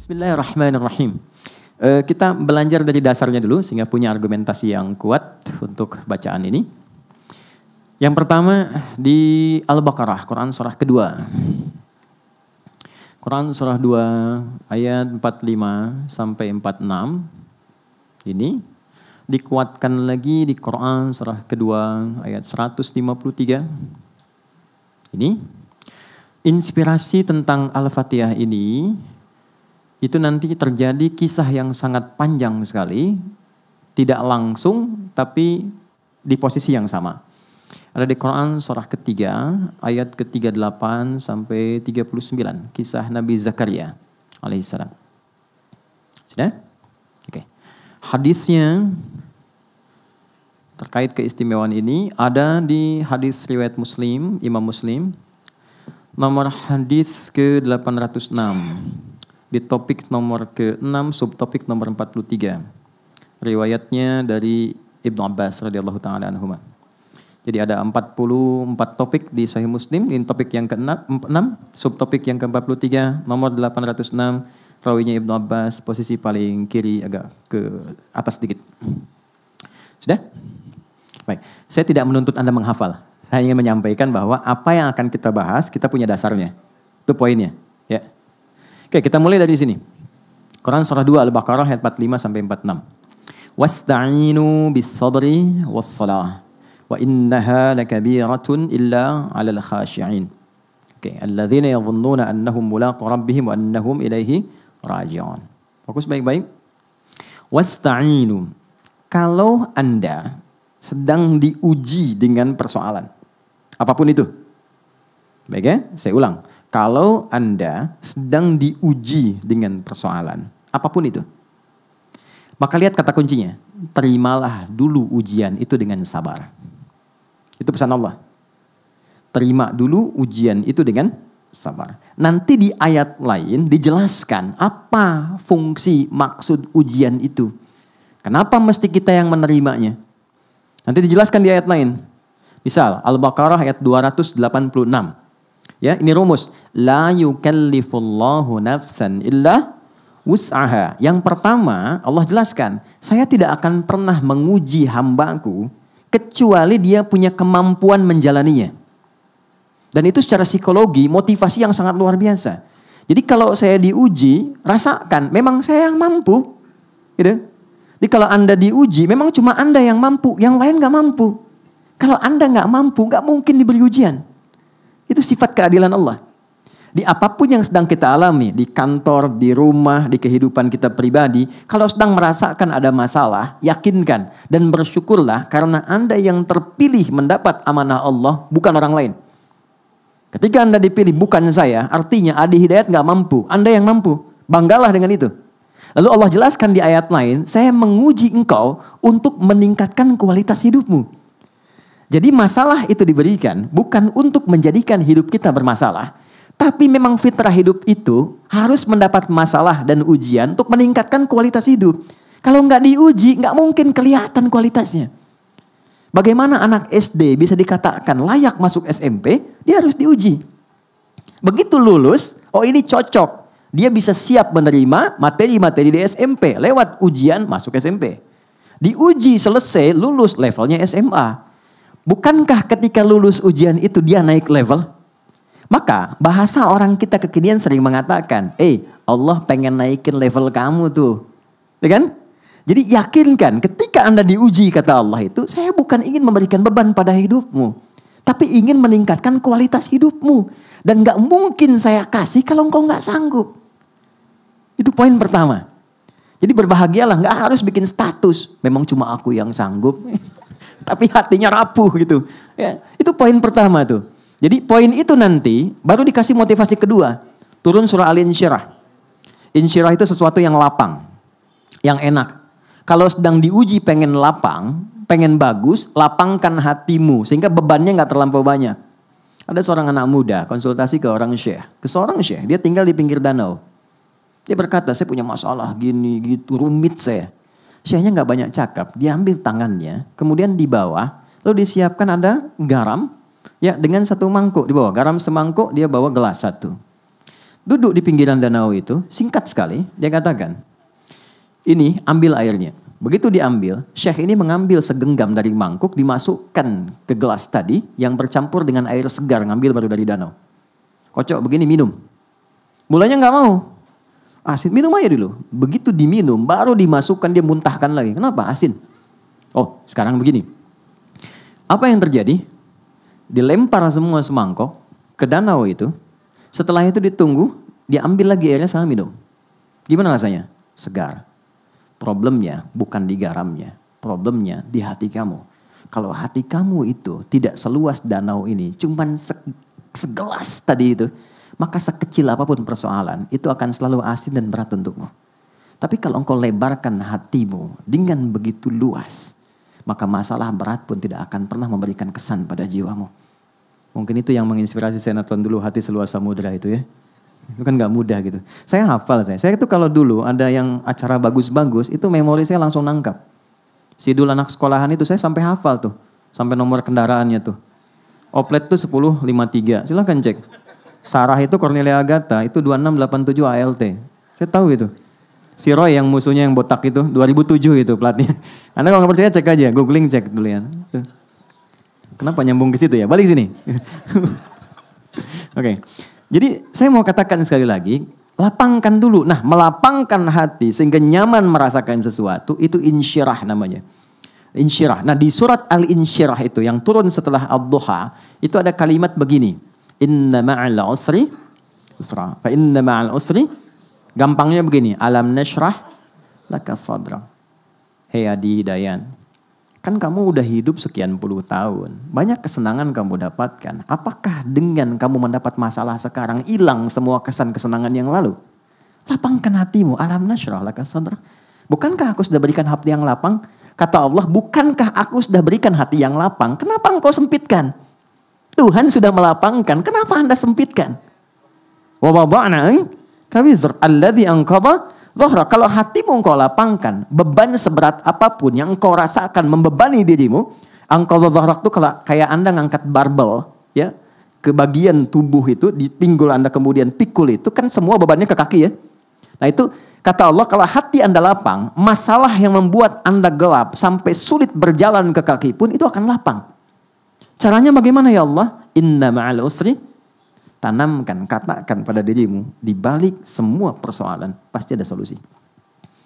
Bismillahirrahmanirrahim. Kita belajar dari dasarnya dulu sehingga punya argumentasi yang kuat untuk bacaan ini. Yang pertama di Al-Baqarah, Quran surah kedua. Quran surah 2 ayat 45 sampai 46. Ini dikuatkan lagi di Quran surah kedua ayat 153. Ini inspirasi tentang Al-Fatihah ini itu nanti terjadi kisah yang sangat panjang sekali, tidak langsung tapi di posisi yang sama. Ada di Quran surah ketiga ayat ke-38 sampai 39, kisah Nabi Zakaria alaihissalam. Sudah? Oke. Hadisnya terkait keistimewaan ini ada di hadis riwayat Muslim, Imam Muslim, nomor hadis ke-806. Di topik nomor ke-6, subtopik nomor 43. Riwayatnya dari Ibnu Abbas radhiyallahu taala anhuma. Jadi ada 44 topik di Sahih Muslim, ini topik yang ke-6, subtopik yang ke-43, nomor 806, rawinya Ibnu Abbas, posisi paling kiri agak ke atas sedikit. Sudah? Baik, saya tidak menuntut Anda menghafal. Saya ingin menyampaikan bahwa apa yang akan kita bahas, kita punya dasarnya. Itu poinnya, ya. Oke, kita mulai dari sini. Quran surah 2 Al-Baqarah ayat 45 sampai 46. Wasta'inu bis-sabri was-salah wa innaha lakabiratun illa 'alal khashi'in. Oke, alladzina yadhunnuna annahum mulaqu rabbihim wa annahum ilaihi raji'un. Fokus baik-baik. Wasta'inu. Kalau Anda sedang diuji dengan persoalan apapun itu. Baik ya, saya ulang. Kalau Anda sedang diuji dengan persoalan, apapun itu, maka lihat kata kuncinya, terimalah dulu ujian itu dengan sabar. Itu pesan Allah. Terima dulu ujian itu dengan sabar. Nanti di ayat lain dijelaskan apa fungsi maksud ujian itu. Kenapa mesti kita yang menerimanya? Nanti dijelaskan di ayat lain. Misal, Al-Baqarah ayat 286. Ya, ini rumus. La yukallifullahu nafsan illa wus'aha. Yang pertama, Allah jelaskan, saya tidak akan pernah menguji hambaku kecuali dia punya kemampuan menjalaninya. Dan itu secara psikologi, motivasi yang sangat luar biasa. Jadi kalau saya diuji, rasakan, memang saya yang mampu. Gitu. Jadi kalau Anda diuji, memang cuma Anda yang mampu, yang lain gak mampu. Kalau Anda gak mampu, gak mungkin diberi ujian. Itu sifat keadilan Allah. Di apapun yang sedang kita alami, di kantor, di rumah, di kehidupan kita pribadi, kalau sedang merasakan ada masalah, yakinkan dan bersyukurlah karena Anda yang terpilih mendapat amanah Allah, bukan orang lain. Ketika Anda dipilih, bukan saya, artinya Adi Hidayat gak mampu, Anda yang mampu. Banggalah dengan itu. Lalu Allah jelaskan di ayat lain, saya menguji engkau untuk meningkatkan kualitas hidupmu. Jadi masalah itu diberikan bukan untuk menjadikan hidup kita bermasalah. Tapi memang fitrah hidup itu harus mendapat masalah dan ujian untuk meningkatkan kualitas hidup. Kalau nggak diuji, nggak mungkin kelihatan kualitasnya. Bagaimana anak SD bisa dikatakan layak masuk SMP, dia harus diuji. Begitu lulus, oh ini cocok. Dia bisa siap menerima materi-materi di SMP. Lewat ujian masuk SMP. Diuji selesai, lulus levelnya SMA. Bukankah ketika lulus ujian itu dia naik level? Maka bahasa orang kita kekinian sering mengatakan, Allah pengen naikin level kamu tuh. Ya kan? Jadi yakinkan ketika Anda diuji kata Allah itu, saya bukan ingin memberikan beban pada hidupmu. Tapi ingin meningkatkan kualitas hidupmu. Dan gak mungkin saya kasih kalau engkau gak sanggup. Itu poin pertama. Jadi berbahagialah, gak harus bikin status. Memang cuma aku yang sanggup. Tapi hatinya rapuh gitu. Ya, itu poin pertama tuh. Jadi poin itu nanti baru dikasih motivasi kedua. Turun surah Al-Insyirah. Insyirah itu sesuatu yang lapang. Yang enak. Kalau sedang diuji pengen lapang, pengen bagus, lapangkan hatimu. Sehingga bebannya gak terlampau banyak. Ada seorang anak muda konsultasi ke orang syekh. Ke seorang syekh, dia tinggal di pinggir danau. Dia berkata, saya punya masalah gini gitu, rumit saya. Syekhnya gak banyak cakap, dia ambil tangannya, kemudian di bawah, lalu disiapkan ada garam, ya dengan satu mangkuk di bawah. Garam semangkuk, dia bawa gelas satu. Duduk di pinggiran danau itu, singkat sekali, dia katakan, ini ambil airnya. Begitu diambil, Syekh ini mengambil segenggam dari mangkuk, dimasukkan ke gelas tadi yang bercampur dengan air segar, ngambil baru dari danau. Kocok begini minum. Mulanya nggak mau. Asin, minum aja dulu. Begitu diminum, baru dimasukkan, dia muntahkan lagi. Kenapa? Asin. Oh, sekarang begini. Apa yang terjadi? Dilempar semua semangkok ke danau itu. Setelah itu ditunggu, diambil lagi airnya sama minum. Gimana rasanya? Segar. Problemnya bukan di garamnya, problemnya di hati kamu. Kalau hati kamu itu tidak seluas danau ini, cuman segelas tadi itu, maka sekecil apapun persoalan, itu akan selalu asin dan berat untukmu. Tapi kalau engkau lebarkan hatimu dengan begitu luas, maka masalah berat pun tidak akan pernah memberikan kesan pada jiwamu. Mungkin itu yang menginspirasi sinetron dulu, Hati Seluas Samudra itu ya. Itu kan gak mudah gitu. Saya hafal saya itu kalau dulu ada yang acara bagus-bagus, itu memori saya langsung nangkap. Sidul anak sekolahan itu saya sampai hafal tuh. Sampai nomor kendaraannya tuh. Oplet tuh 1053, silahkan cek. Sarah itu Cornelia Agatha, itu 2687 ALT. Saya tahu itu. Si Roy yang musuhnya yang botak itu, 2007 itu platnya. Anda kalau gak percaya cek aja, googling cek dulu ya. Kenapa nyambung ke situ ya? Balik sini. Oke. Jadi saya mau katakan sekali lagi, lapangkan dulu. Nah, melapangkan hati sehingga nyaman merasakan sesuatu, itu insyirah namanya. Insyirah. Nah, di surat Al-Insyirah itu yang turun setelah Ad-Duha, itu ada kalimat begini. Inna ma'al usri usra. Fa inna ma'al usri, gampangnya begini, alam nashrah laka sadra. Hei Adi Dayan, kan kamu udah hidup sekian puluh tahun. Banyak kesenangan kamu dapatkan. Apakah dengan kamu mendapat masalah sekarang hilang semua kesan-kesenangan yang lalu? Lapangkan hatimu. Alam nasyrah laka sadrak. Bukankah aku sudah berikan hati yang lapang? Kata Allah, bukankah aku sudah berikan hati yang lapang? Kenapa engkau sempitkan? Tuhan sudah melapangkan. Kenapa Anda sempitkan? Wa wada'na kawizr alladhi anqadha dhahra. Kalau hatimu engkau lapangkan, beban seberat apapun yang engkau rasakan membebani dirimu, anqadha dhahrak itu kayak Anda ngangkat barbel ya, ke bagian tubuh itu, di pinggul Anda kemudian pikul itu kan semua bebannya ke kaki ya. Nah itu kata Allah, kalau hati Anda lapang, masalah yang membuat Anda gelap sampai sulit berjalan ke kaki pun itu akan lapang. Caranya bagaimana ya Allah? Inna ma'al usri, tanamkan, katakan pada dirimu, di balik semua persoalan pasti ada solusi.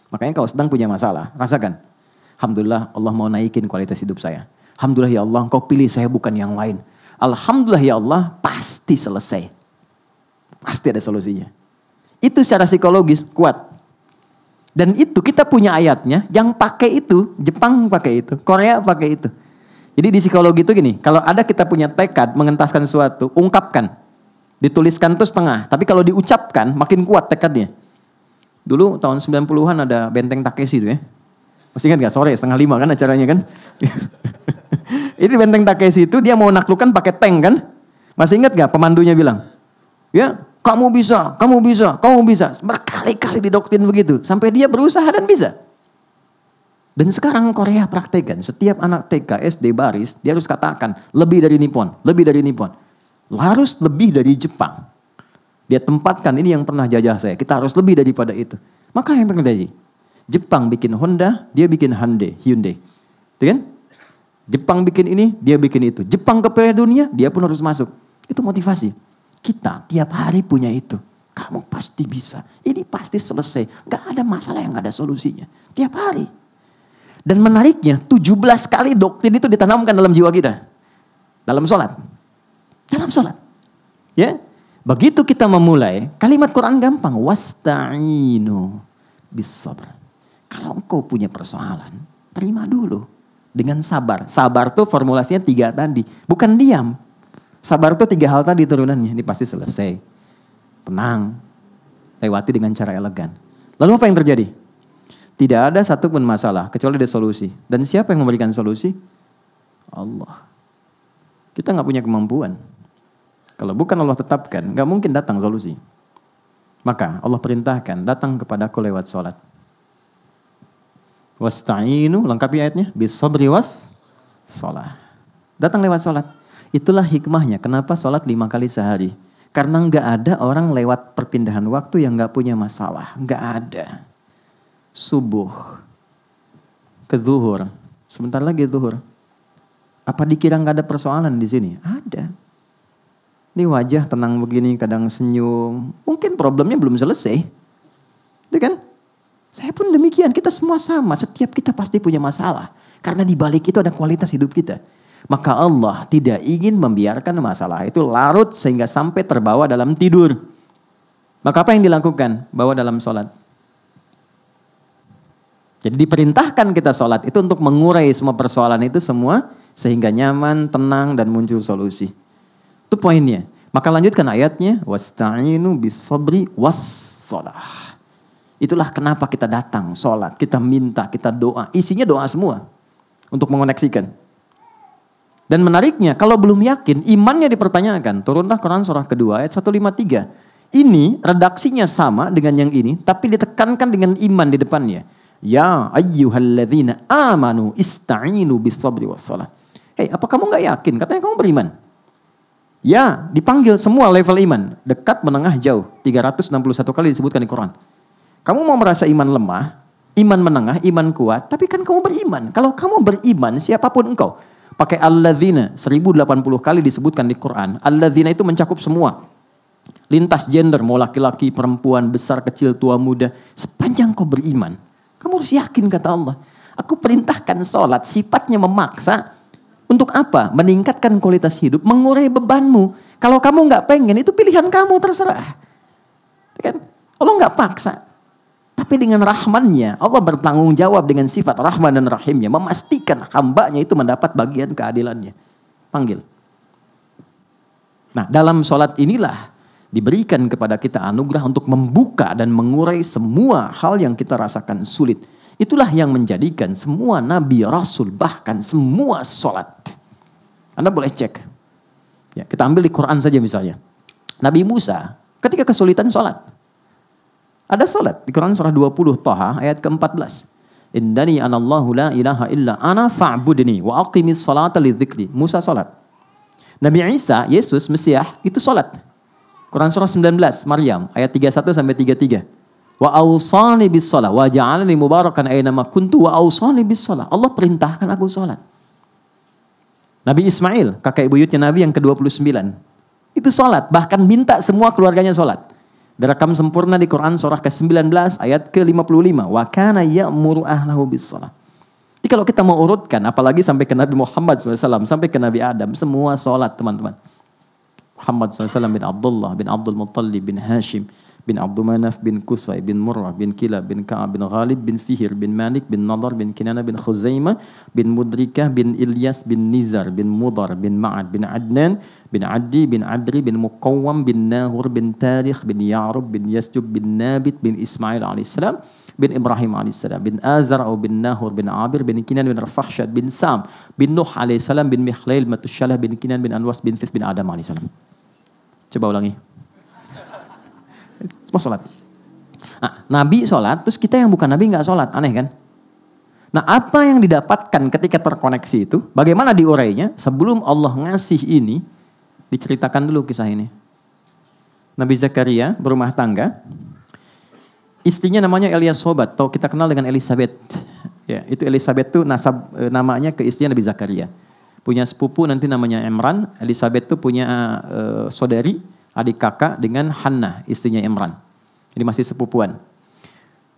Makanya kalau sedang punya masalah, rasakan, alhamdulillah Allah mau naikin kualitas hidup saya. Alhamdulillah ya Allah, engkau pilih saya bukan yang lain. Alhamdulillah ya Allah, pasti selesai. Pasti ada solusinya. Itu secara psikologis kuat. Dan itu kita punya ayatnya, yang pakai itu, Jepang pakai itu, Korea pakai itu. Jadi di psikologi itu gini, kalau ada kita punya tekad mengentaskan sesuatu, ungkapkan. Dituliskan tuh setengah, tapi kalau diucapkan makin kuat tekadnya. Dulu tahun 90-an ada Benteng Takeshi itu ya. Masih ingat gak? Sore 4:30 kan acaranya kan. Ini Benteng Takeshi itu dia mau naklukkan pakai tank kan. Masih ingat gak pemandunya bilang? Ya, kamu bisa, kamu bisa, kamu bisa. Berkali-kali didoktrin begitu. Sampai dia berusaha dan bisa. Dan sekarang Korea praktekkan. Setiap anak TK, SD, baris, dia harus katakan lebih dari Nippon, lebih dari Nippon. Harus lebih dari Jepang. Dia tempatkan, ini yang pernah jajah saya. Kita harus lebih daripada itu. Maka yang terjadi, Jepang bikin Honda, dia bikin Hyundai. Kan? Jepang bikin ini, dia bikin itu. Jepang ke Piala Dunia, dia pun harus masuk. Itu motivasi. Kita tiap hari punya itu. Kamu pasti bisa. Ini pasti selesai. Gak ada masalah yang gak ada solusinya. Tiap hari. Dan menariknya, 17 kali doktrin itu ditanamkan dalam jiwa kita. Dalam sholat. Dalam sholat. Ya. Begitu kita memulai, kalimat Quran gampang. Wasta'inu bis-sabr. Kalau engkau punya persoalan, terima dulu. Dengan sabar. Sabar tuh formulasinya 3 tadi. Bukan diam. Sabar tuh 3 hal tadi turunannya. Ini pasti selesai. Tenang. Lewati dengan cara elegan. Lalu apa yang terjadi? Tidak ada satupun masalah kecuali ada solusi. Dan siapa yang memberikan solusi? Allah. Kita gak punya kemampuan. Kalau bukan Allah tetapkan, gak mungkin datang solusi. Maka Allah perintahkan, datang kepadaku lewat sholat. Wasta'inu, lengkapi ayatnya. Bisabri was sholat. Datang lewat sholat. Itulah hikmahnya, kenapa sholat 5 kali sehari. Karena nggak ada orang lewat perpindahan waktu yang nggak punya masalah. Nggak ada. Subuh ke zuhur. Sebentar lagi zuhur. Apa dikira nggak ada persoalan di sini? Ada. Ini wajah tenang begini, kadang senyum. Mungkin problemnya belum selesai. Itu kan? Saya pun demikian. Kita semua sama. Setiap kita pasti punya masalah. Karena di balik itu ada kualitas hidup kita. Maka Allah tidak ingin membiarkan masalah itu larut sehingga sampai terbawa dalam tidur. Maka apa yang dilakukan? Bawa dalam sholat. Jadi diperintahkan kita sholat itu untuk mengurai semua persoalan itu semua. Sehingga nyaman, tenang, dan muncul solusi. Itu poinnya. Maka lanjutkan ayatnya. Wasta'inu bis-sabri was-sholah. Itulah kenapa kita datang sholat. Kita minta, kita doa. Isinya doa semua. Untuk mengoneksikan. Dan menariknya, kalau belum yakin, imannya dipertanyakan. Turunlah Quran surah kedua ayat 153. Ini redaksinya sama dengan yang ini, tapi ditekankan dengan iman di depannya. Ya ayyuhalladzina amanu ista'inu bis-sabri was-shalah. Hei, apa kamu gak yakin? Katanya kamu beriman. Ya, dipanggil semua level iman. Dekat, menengah, jauh. 361 kali disebutkan di Quran. Kamu mau merasa iman lemah, iman menengah, iman kuat, tapi kan kamu beriman. Kalau kamu beriman, siapapun engkau. Pakai alladzina 1080 kali disebutkan di Quran. Alladzina itu mencakup semua. Lintas gender, mau laki-laki, perempuan, besar, kecil, tua, muda. Sepanjang kau beriman, kamu harus yakin kata Allah. Aku perintahkan sholat, sifatnya memaksa. Untuk apa? Meningkatkan kualitas hidup, mengurai bebanmu. Kalau kamu gak pengen, itu pilihan kamu, terserah. Kan? Allah gak paksa. Tapi dengan rahmannya, Allah bertanggung jawab dengan sifat rahman dan rahimnya. Memastikan hambanya itu mendapat bagian keadilannya. Panggil. Nah, dalam sholat inilah diberikan kepada kita anugerah untuk membuka dan mengurai semua hal yang kita rasakan sulit. Itulah yang menjadikan semua nabi, rasul, bahkan semua sholat. Anda boleh cek. Ya, kita ambil di Quran saja misalnya. Nabi Musa ketika kesulitan sholat. Ada salat di Quran surah 20 Taha ayat ke-14. Innani anallahu la ilaha illa ana fa'budni wa aqimis salata lidzikri. Musa salat. Nabi Isa, Yesus, Mesiah itu salat. Quran surah 19 Maryam ayat 31 sampai 33. Wa awsani bis shalah wa ja'alani mubarakan aina ma kuntu wa awsani bis shalah. Allah perintahkan aku salat. Nabi Ismail, kakek buyutnya Nabi yang ke-29. Itu salat, bahkan minta semua keluarganya salat. Direkam sempurna di Quran surah ke-19 ayat ke-55. Wa kana ya'muru ahlahu bis-shalah. Jadi kalau kita mau urutkan, apalagi sampai ke Nabi Muhammad SAW, sampai ke Nabi Adam, semua sholat teman-teman. Muhammad SAW bin Abdullah, bin Abdul Muttalib, bin Hashim, bin Abdul Manaf, bin Qusay, bin Murrah, bin Kilab, bin Ka'ab, bin Ghalib, bin Fihir, bin Malik, bin Nadar, bin Kinana, bin Khuzaimah, bin Mudrikah, bin Ilyas, bin Nizar, bin Mudar, bin Ma'ad, bin Adnan, bin Addi, bin Adri, bin Muqawwam, bin Nahur, bin Tarikh, bin Ya'rub, bin Yasjub, bin Nabit, bin Ismail alaihissalam, bin Ibrahim alaihissalam, bin Azar, bin Nahur, bin Abir, bin Kinan, bin Rafahsyad, bin Sam, bin Nuh alaihissalam, bin Mikhlail, Matusyalah, bin Kinan, bin Anwas, bin Fis, bin Adam alaihissalam. Coba ulangi. Semua sholat. Nah, Nabi sholat, terus kita yang bukan Nabi nggak sholat, aneh kan? Nah, apa yang didapatkan ketika terkoneksi itu? Bagaimana diurainya? Sebelum Allah ngasih ini, diceritakan dulu kisah ini. Nabi Zakaria berumah tangga, istrinya namanya Eliasobat, atau kita kenal dengan Elizabeth. Ya, itu Elizabeth itu namanya ke istrinya Nabi Zakaria. Punya sepupu nanti namanya Imran. Elizabeth itu punya saudari, adik kakak dengan Hannah, istrinya Imran. Jadi masih sepupuan.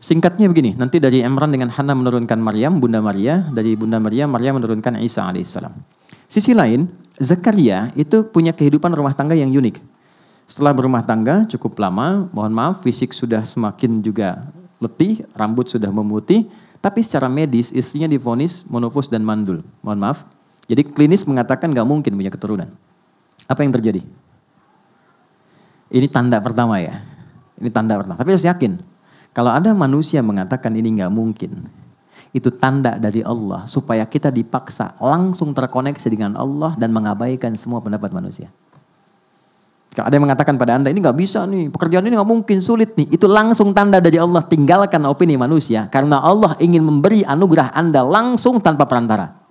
Singkatnya begini, nanti dari Imran dengan Hannah menurunkan Maryam, Bunda Maria. Dari Bunda Maria, Maryam menurunkan Isa alaihissalam. Sisi lain, Zakaria itu punya kehidupan rumah tangga yang unik. Setelah berumah tangga cukup lama, mohon maaf, fisik sudah semakin juga letih, rambut sudah memutih, tapi secara medis istrinya divonis monofus dan mandul. Mohon maaf. Jadi klinis mengatakan gak mungkin punya keturunan. Apa yang terjadi? Ini tanda pertama ya. Ini tanda pertama. Tapi harus yakin. Kalau ada manusia mengatakan ini gak mungkin. Itu tanda dari Allah. Supaya kita dipaksa langsung terkoneksi dengan Allah. Dan mengabaikan semua pendapat manusia. Kalau ada yang mengatakan pada Anda ini gak bisa nih. Pekerjaan ini gak mungkin, sulit nih. Itu langsung tanda dari Allah. Tinggalkan opini manusia. Karena Allah ingin memberi anugerah Anda langsung tanpa perantara.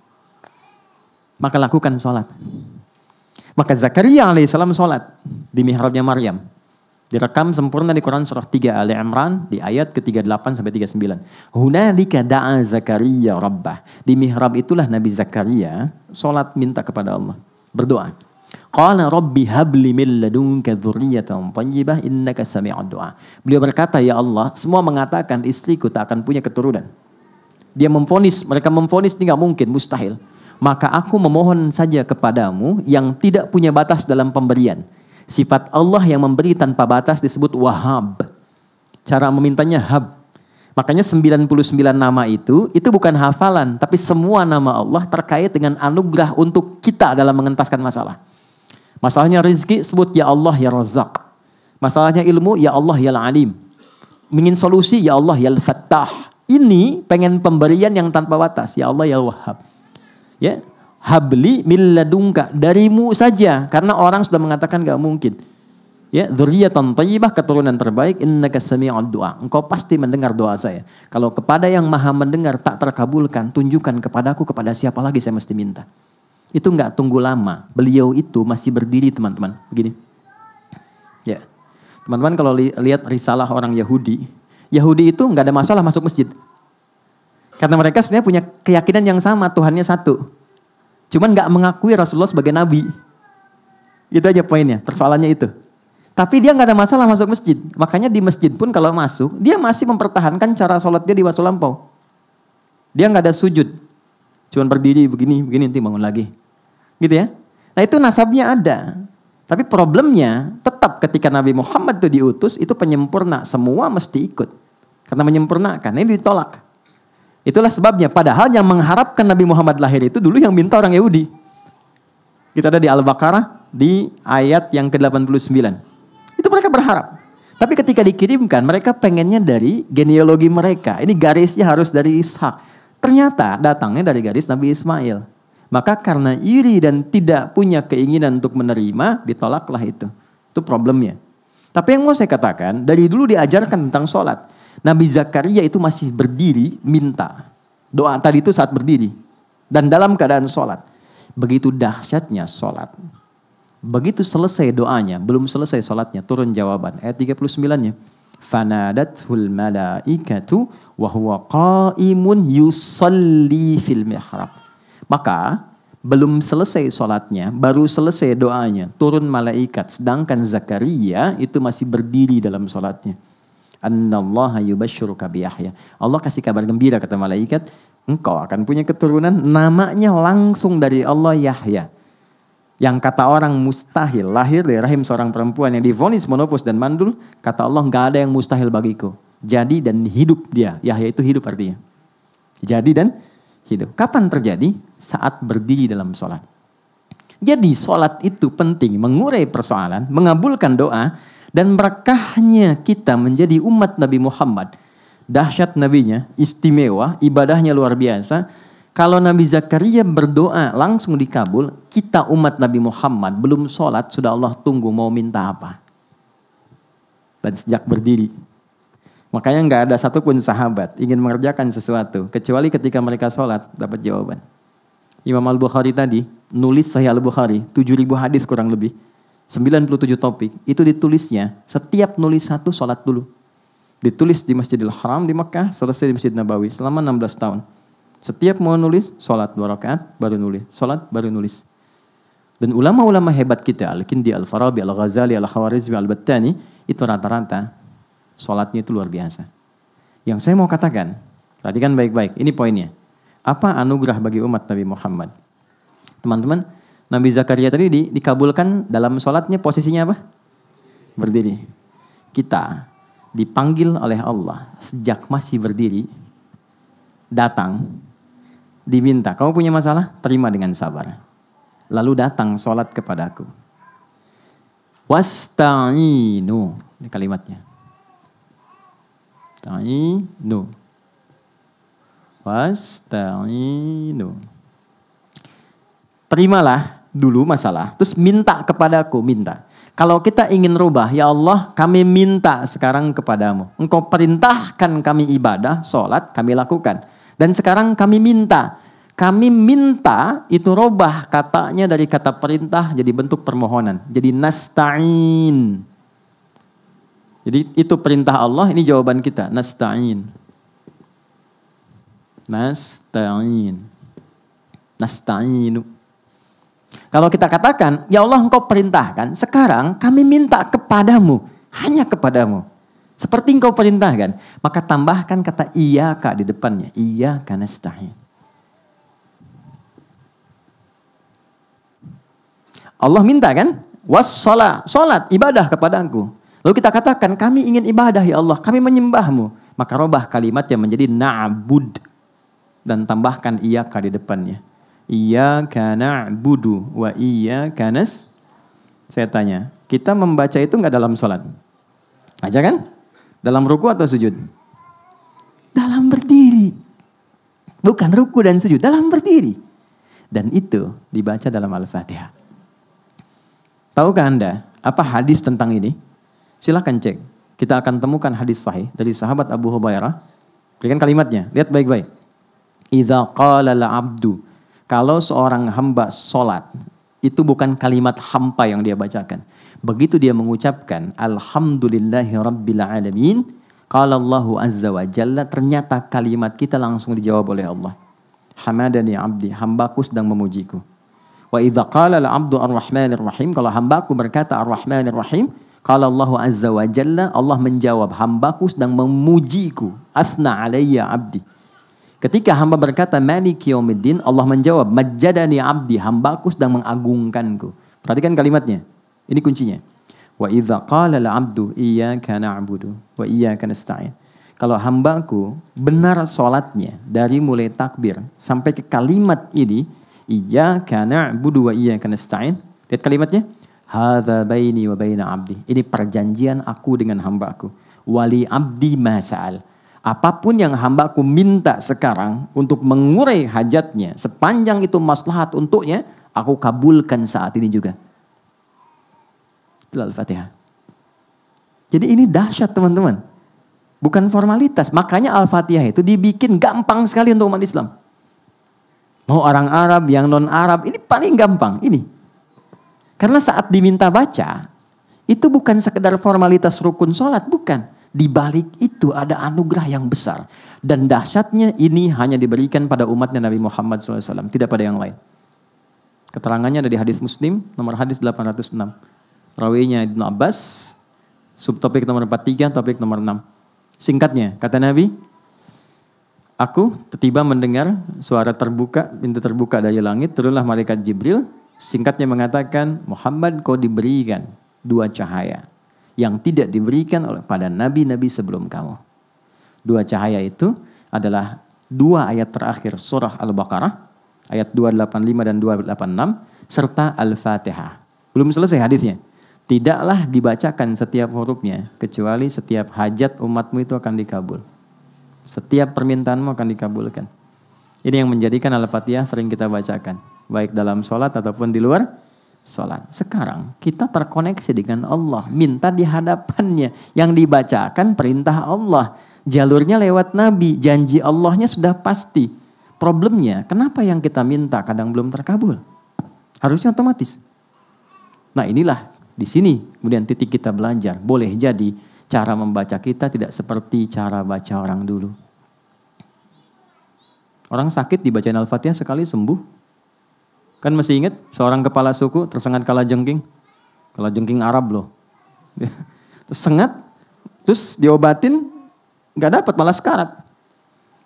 Maka lakukan sholat. Maka Zakaria alaihissalam sholat. di mihrabnya Maryam. Direkam sempurna di Quran surah 3 Ali Imran di ayat ke-38 sampai 39. Hunalika da'a Zakaria rabbah. Di mihrab itulah Nabi Zakaria salat minta kepada Allah, berdoa. Qala rabbi habli min ladunka dzurriyyatan thayyibah innaka sami'ud du'a. Beliau berkata, ya Allah, semua mengatakan istriku tak akan punya keturunan. Dia memvonis, mereka memvonis ini enggak mungkin, mustahil. Maka aku memohon saja kepadamu yang tidak punya batas dalam pemberian. Sifat Allah yang memberi tanpa batas disebut Wahhab. Cara memintanya hab. Makanya 99 nama itu bukan hafalan. Tapi semua nama Allah terkait dengan anugerah untuk kita dalam mengentaskan masalah. Masalahnya rezeki sebut ya Allah ya Razzaq. Masalahnya ilmu ya Allah ya Alim. Ingin solusi ya Allah ya Fattah. Ini pengen pemberian yang tanpa batas. Ya Allah ya Wahhab. Ya. Habli min ladunka, darimu saja, karena orang sudah mengatakan gak mungkin. Ya, dzurriyyatan thayyibah, keturunan terbaik, innaka sami'ud du'a. Engkau pasti mendengar doa saya. Kalau kepada yang Maha mendengar tak terkabulkan, tunjukkan kepadaku kepada siapa lagi saya mesti minta. Itu enggak tunggu lama. Beliau itu masih berdiri, teman-teman. Begini. Ya. Teman-teman kalau lihat risalah orang Yahudi itu enggak ada masalah masuk masjid. Karena mereka sebenarnya punya keyakinan yang sama, Tuhannya satu. Cuman gak mengakui Rasulullah sebagai nabi. Itu aja poinnya, persoalannya itu. Tapi dia gak ada masalah masuk masjid. Makanya di masjid pun kalau masuk, dia masih mempertahankan cara sholat dia di waktu lampau. Dia gak ada sujud. Cuman berdiri begini, nanti bangun lagi. Gitu ya. Nah itu nasabnya ada. Tapi problemnya tetap ketika Nabi Muhammad itu diutus, itu penyempurna. Semua mesti ikut. Karena menyempurnakan, ini ditolak. Itulah sebabnya, padahal yang mengharapkan Nabi Muhammad lahir itu dulu yang minta orang Yahudi. Kita ada di Al-Baqarah, di ayat yang ke-89. Itu mereka berharap. Tapi ketika dikirimkan, mereka pengennya dari genealogi mereka. Ini garisnya harus dari Ishak. Ternyata datangnya dari garis Nabi Ismail. Maka karena iri dan tidak punya keinginan untuk menerima, ditolaklah itu. Itu problemnya. Tapi yang mau saya katakan, dari dulu diajarkan tentang sholat. Nabi Zakaria itu masih berdiri minta. Doa tadi itu saat berdiri. Dan dalam keadaan sholat. Begitu dahsyatnya sholat. Begitu selesai doanya, belum selesai sholatnya, turun jawaban. Ayat 39-nya. Fanadathul malaikatu wa huwa qaimun yusalli fil mihrab. Maka belum selesai sholatnya, baru selesai doanya, turun malaikat. Sedangkan Zakaria itu masih berdiri dalam sholatnya. Annallaha yubashshiruka bi Yahya. Allah kasih kabar gembira kata malaikat, engkau akan punya keturunan namanya langsung dari Allah Yahya. Yang kata orang mustahil lahir dari rahim seorang perempuan yang divonis menopause dan mandul, kata Allah enggak ada yang mustahil bagiku. Jadi dan hidup dia. Yahya itu hidup artinya. Jadi dan hidup. Kapan terjadi? Saat berdiri dalam sholat. Jadi sholat itu penting, mengurai persoalan, mengabulkan doa. Dan berkahnya kita menjadi umat Nabi Muhammad. Dahsyat nabinya, istimewa, ibadahnya luar biasa. Kalau Nabi Zakaria berdoa langsung dikabul, kita umat Nabi Muhammad belum sholat, sudah Allah tunggu mau minta apa. Dan sejak berdiri. Makanya gak ada satupun sahabat ingin mengerjakan sesuatu. Kecuali ketika mereka sholat, dapat jawaban. Imam Al-Bukhari tadi, nulis Sahih Al-Bukhari, 7.000 hadis kurang lebih. 97 topik, itu ditulisnya, setiap nulis satu sholat dulu. Ditulis di Masjidil Haram di Mekah, selesai di Masjid Nabawi, selama 16 tahun. Setiap mau nulis, sholat 2 rakaat, baru nulis. Sholat, baru nulis. Dan ulama-ulama hebat kita, Al-Kindi, Al-Farabi, Al-Ghazali, Al-Khawarizmi, Al-Battani, itu rata-rata, sholatnya itu luar biasa. Yang saya mau katakan, perhatikan baik-baik, ini poinnya. Apa anugerah bagi umat Nabi Muhammad? Teman-teman, Nabi Zakaria tadi dikabulkan dalam sholatnya posisinya apa? Berdiri. Kita dipanggil oleh Allah sejak masih berdiri. Datang. Diminta. Kamu punya masalah? Terima dengan sabar. Lalu datang sholat kepadaku. Wasta'inu. Ini kalimatnya. Ta'inu. Wasta'inu. Terimalah dulu masalah, terus minta kepadaku, minta. Kalau kita ingin rubah, ya Allah kami minta sekarang kepadamu. Engkau perintahkan kami ibadah, sholat, kami lakukan. Dan sekarang kami minta, Kami minta itu robah katanya dari kata perintah jadi bentuk permohonan. Jadi nasta'in. Jadi itu perintah Allah, ini jawaban kita. Nasta'in. Nasta'in. Nasta'inu. Kalau kita katakan, ya Allah engkau perintahkan, sekarang kami minta kepadamu. Hanya kepadamu. Seperti engkau perintahkan. Maka tambahkan kata iyyaka di depannya. Iyyaka nasta'in. Allah minta kan? Salat, ibadah kepadaku. Lalu kita katakan, kami ingin ibadah ya Allah, kami menyembahmu. Maka robah kalimatnya menjadi na'bud. Dan tambahkan iyyaka di depannya. Iyyaka na'budu wa iyyaka nas. Saya tanya, kita membaca itu enggak dalam salat? Baca kan? Dalam ruku atau sujud? Dalam berdiri. Bukan ruku dan sujud, dalam berdiri. Dan itu dibaca dalam Al-Fatihah. Tahukah Anda apa hadis tentang ini? Silakan cek. Kita akan temukan hadis sahih dari sahabat Abu Hurairah. Berikan kalimatnya, lihat baik-baik. Idza qala al-'abdu, kalau seorang hamba salat, itu bukan kalimat hampa yang dia bacakan. Begitu dia mengucapkan alhamdulillahi rabbil alamin, qala Allahu azza wa jalla, ternyata kalimat kita langsung dijawab oleh Allah. Hamadani 'abdi, hambaku sedang memujiku. Wa idza qala al-'abdu ar-rahmanir rahim, kalau hambaku berkata ar-rahmanir rahim, qala Allahu azza wa jalla, Allah menjawab hambaku sedang memujiku. Asna alayya 'abdi. Ketika hamba berkata maliki yaumiddin, Allah menjawab majjadani 'abdi, hambaku sedang mengagungkanku. Perhatikan kalimatnya. Ini kuncinya. Wa idza qala al-'abdu iyyaka na'budu wa iyyaka nasta'in. Kalau hambaku benar salatnya dari mulai takbir sampai ke kalimat ini, iyyaka na'budu wa iyyaka nasta'in. Lihat kalimatnya. Hadza baini wa baina 'abdi. Ini perjanjian aku dengan hambaku. Wali 'abdi ma sa'al. Apapun yang hambaku minta sekarang untuk mengurai hajatnya, sepanjang itu maslahat untuknya, aku kabulkan saat ini juga. Itu Al-Fatihah. Jadi ini dahsyat teman-teman. Bukan formalitas. Makanya Al-Fatihah itu dibikin gampang sekali untuk umat Islam. Mau orang Arab, yang non-Arab, ini paling gampang. Ini. Karena saat diminta baca, itu bukan sekedar formalitas rukun sholat, bukan. Di balik itu ada anugerah yang besar. Dan dahsyatnya ini hanya diberikan pada umatnya Nabi Muhammad SAW, tidak pada yang lain. Keterangannya ada di hadis Muslim, nomor hadis 806. Rawinya Ibnu Abbas, subtopik nomor 43, topik nomor 6. Singkatnya, kata Nabi, aku tiba mendengar suara terbuka, pintu terbuka dari langit, turunlah malaikat Jibril. Singkatnya mengatakan, Muhammad kau diberikan 2 cahaya yang tidak diberikan oleh pada nabi-nabi sebelum kamu. 2 cahaya itu adalah 2 ayat terakhir surah Al-Baqarah, ayat 285 dan 286, serta Al-Fatihah. Belum selesai hadisnya. Tidaklah dibacakan setiap hurufnya, kecuali setiap hajat umatmu itu akan dikabul. Setiap permintaanmu akan dikabulkan. Ini yang menjadikan Al-Fatihah sering kita bacakan. Baik dalam sholat ataupun di luar sholat. Sekarang kita terkoneksi dengan Allah. Minta di hadapannya. Yang dibacakan perintah Allah. Jalurnya lewat Nabi. Janji Allahnya sudah pasti. Problemnya kenapa yang kita minta kadang belum terkabul? Harusnya otomatis. Nah inilah di sini kemudian titik kita belajar. Boleh jadi cara membaca kita tidak seperti cara baca orang dulu. Orang sakit dibacain Al-Fatihah sekali sembuh. Kan masih ingat seorang kepala suku tersengat kalajengking. Kalajengking Arab loh. Terus sengat, terus diobatin, gak dapat, malah sekarat.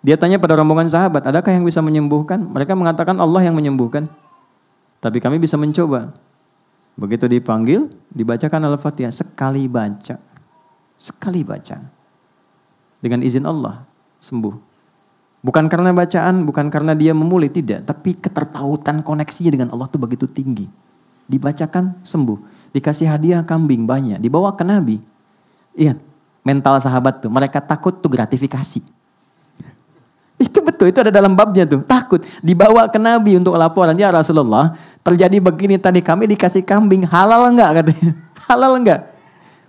Dia tanya pada rombongan sahabat, adakah yang bisa menyembuhkan? Mereka mengatakan Allah yang menyembuhkan. Tapi kami bisa mencoba. Begitu dipanggil, dibacakan Al-Fatihah. Sekali baca. Sekali baca. Dengan izin Allah, sembuh. Bukan karena bacaan, bukan karena dia memulai, tidak. Tapi ketertautan koneksinya dengan Allah itu begitu tinggi. Dibacakan, sembuh. Dikasih hadiah kambing banyak, dibawa ke Nabi. Iya, mental sahabat tuh, mereka takut tuh gratifikasi. Itu betul, itu ada dalam babnya tuh, takut. Dibawa ke Nabi untuk laporan, ya Rasulullah, terjadi begini tadi, kami dikasih kambing, halal enggak katanya? Halal enggak?